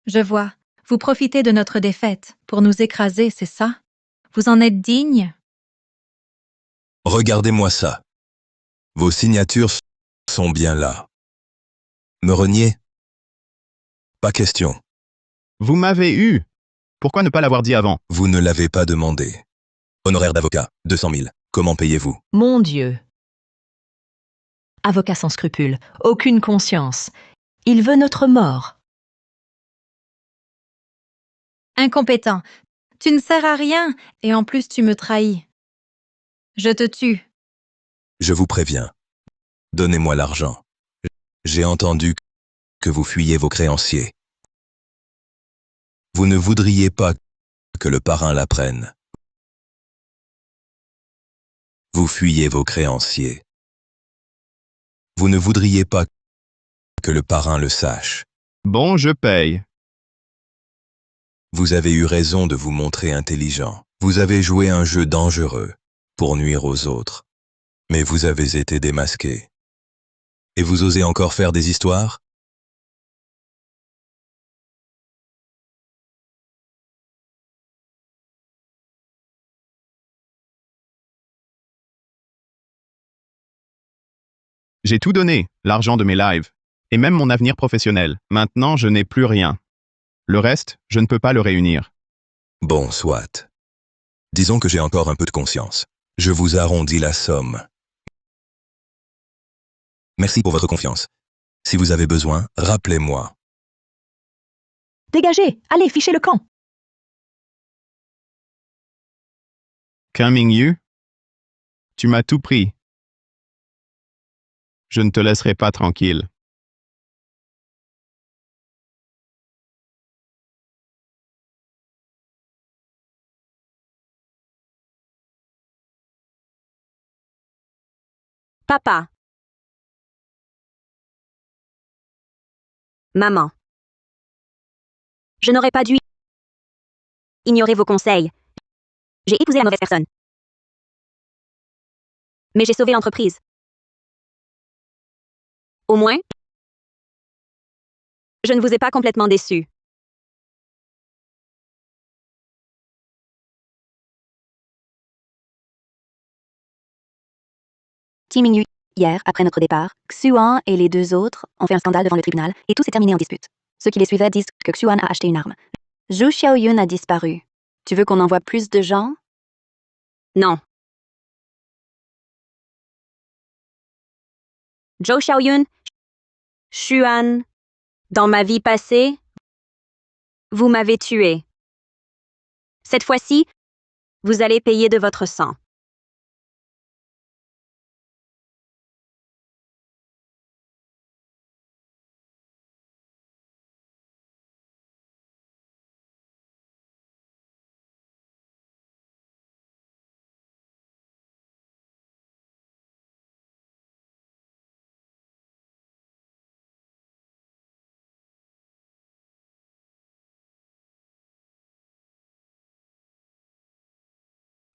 Je vois. Vous profitez de notre défaite pour nous écraser, c'est ça? Vous en êtes digne? Regardez-moi ça. Vos signatures sont bien là. Me reniez? Pas question. Vous m'avez eu. Pourquoi ne pas l'avoir dit avant? Vous ne l'avez pas demandé. Honoraires d'avocat, 200 000. Comment payez-vous? Mon Dieu. Avocat sans scrupules, aucune conscience. Il veut notre mort. Incompétent. Tu ne sers à rien et en plus tu me trahis. Je te tue. Je vous préviens. Donnez-moi l'argent. J'ai entendu que vous fuyez vos créanciers. Vous ne voudriez pas que le parrain l'apprenne. Vous fuyez vos créanciers. Vous ne voudriez pas que le parrain le sache. Bon, je paye. Vous avez eu raison de vous montrer intelligent. Vous avez joué un jeu dangereux pour nuire aux autres. Mais vous avez été démasqué. Et vous osez encore faire des histoires? J'ai tout donné, l'argent de mes lives, et même mon avenir professionnel. Maintenant, je n'ai plus rien. Le reste, je ne peux pas le réunir. Bon, soit. Disons que j'ai encore un peu de conscience. Je vous arrondis la somme. Merci pour votre confiance. Si vous avez besoin, rappelez-moi. Dégagez! Allez, fichez le camp! Qin Mingyu, tu m'as tout pris. Je ne te laisserai pas tranquille. Papa, Maman. Je n'aurais pas dû ignorer vos conseils. J'ai épousé la mauvaise personne. Mais j'ai sauvé l'entreprise. Au moins, je ne vous ai pas complètement déçu. Tim Mingyu. Hier, après notre départ, Xuan et les deux autres ont fait un scandale devant le tribunal et tout s'est terminé en dispute. Ceux qui les suivaient disent que Xuan a acheté une arme. Zhou Xiaoyun a disparu. Tu veux qu'on envoie plus de gens? Non. Zhou Xiaoyun, Xuan, dans ma vie passée, vous m'avez tué. Cette fois-ci, vous allez payer de votre sang.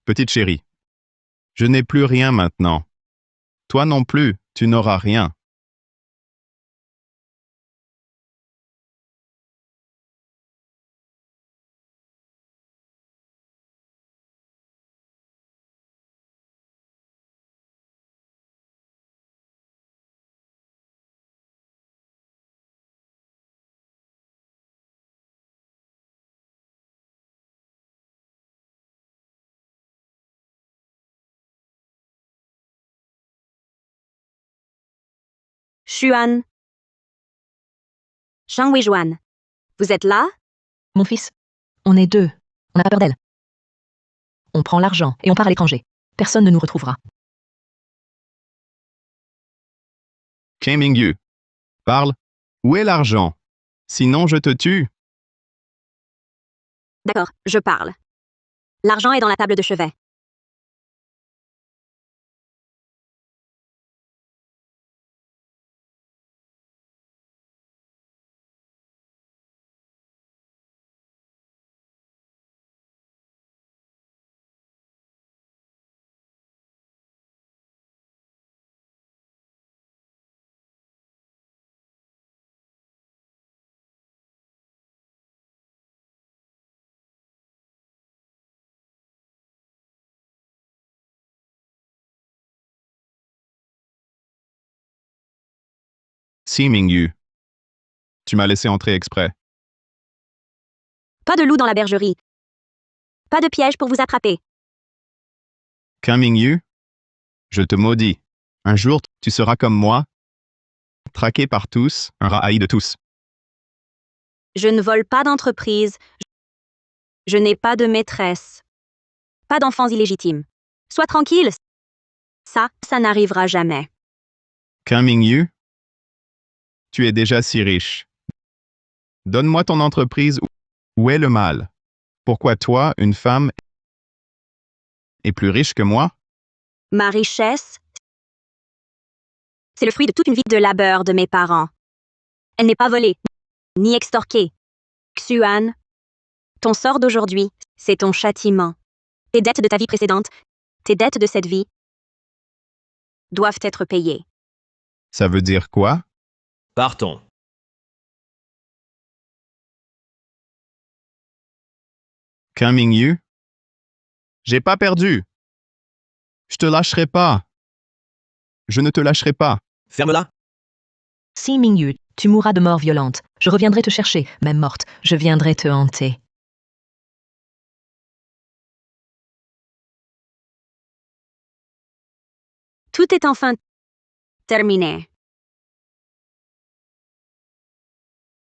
Petite chérie. Je n'ai plus rien maintenant. Toi non plus, tu n'auras rien. Xuan. Zhang Weijuan. Vous êtes là? Mon fils, on est deux. On n'a pas peur d'elle. On prend l'argent et on part à l'étranger. Personne ne nous retrouvera. Kim Mingyu. Parle. Où est l'argent? Sinon je te tue. D'accord, je parle. L'argent est dans la table de chevet. Si Mingyu. Tu m'as laissé entrer exprès. Pas de loup dans la bergerie. Pas de piège pour vous attraper. Kim Mingyu. Je te maudis. Un jour, tu seras comme moi. Traqué par tous, un rat haï de tous. Je ne vole pas d'entreprise. Je n'ai pas de maîtresse. Pas d'enfants illégitimes. Sois tranquille. Ça n'arrivera jamais. Kim Mingyu. Tu es déjà si riche. Donne-moi ton entreprise. Où est le mal? Pourquoi toi, une femme, est plus riche que moi? Ma richesse, c'est le fruit de toute une vie de labeur de mes parents. Elle n'est pas volée, ni extorquée. Xuan, ton sort d'aujourd'hui, c'est ton châtiment. Tes dettes de ta vie précédente, tes dettes de cette vie, doivent être payées. Ça veut dire quoi? Partons. Kim Mingyu. J'ai pas perdu. Je te lâcherai pas. Je ne te lâcherai pas. Ferme-la. Si Mingyu, tu mourras de mort violente. Je reviendrai te chercher, même morte. Je viendrai te hanter. Tout est enfin terminé.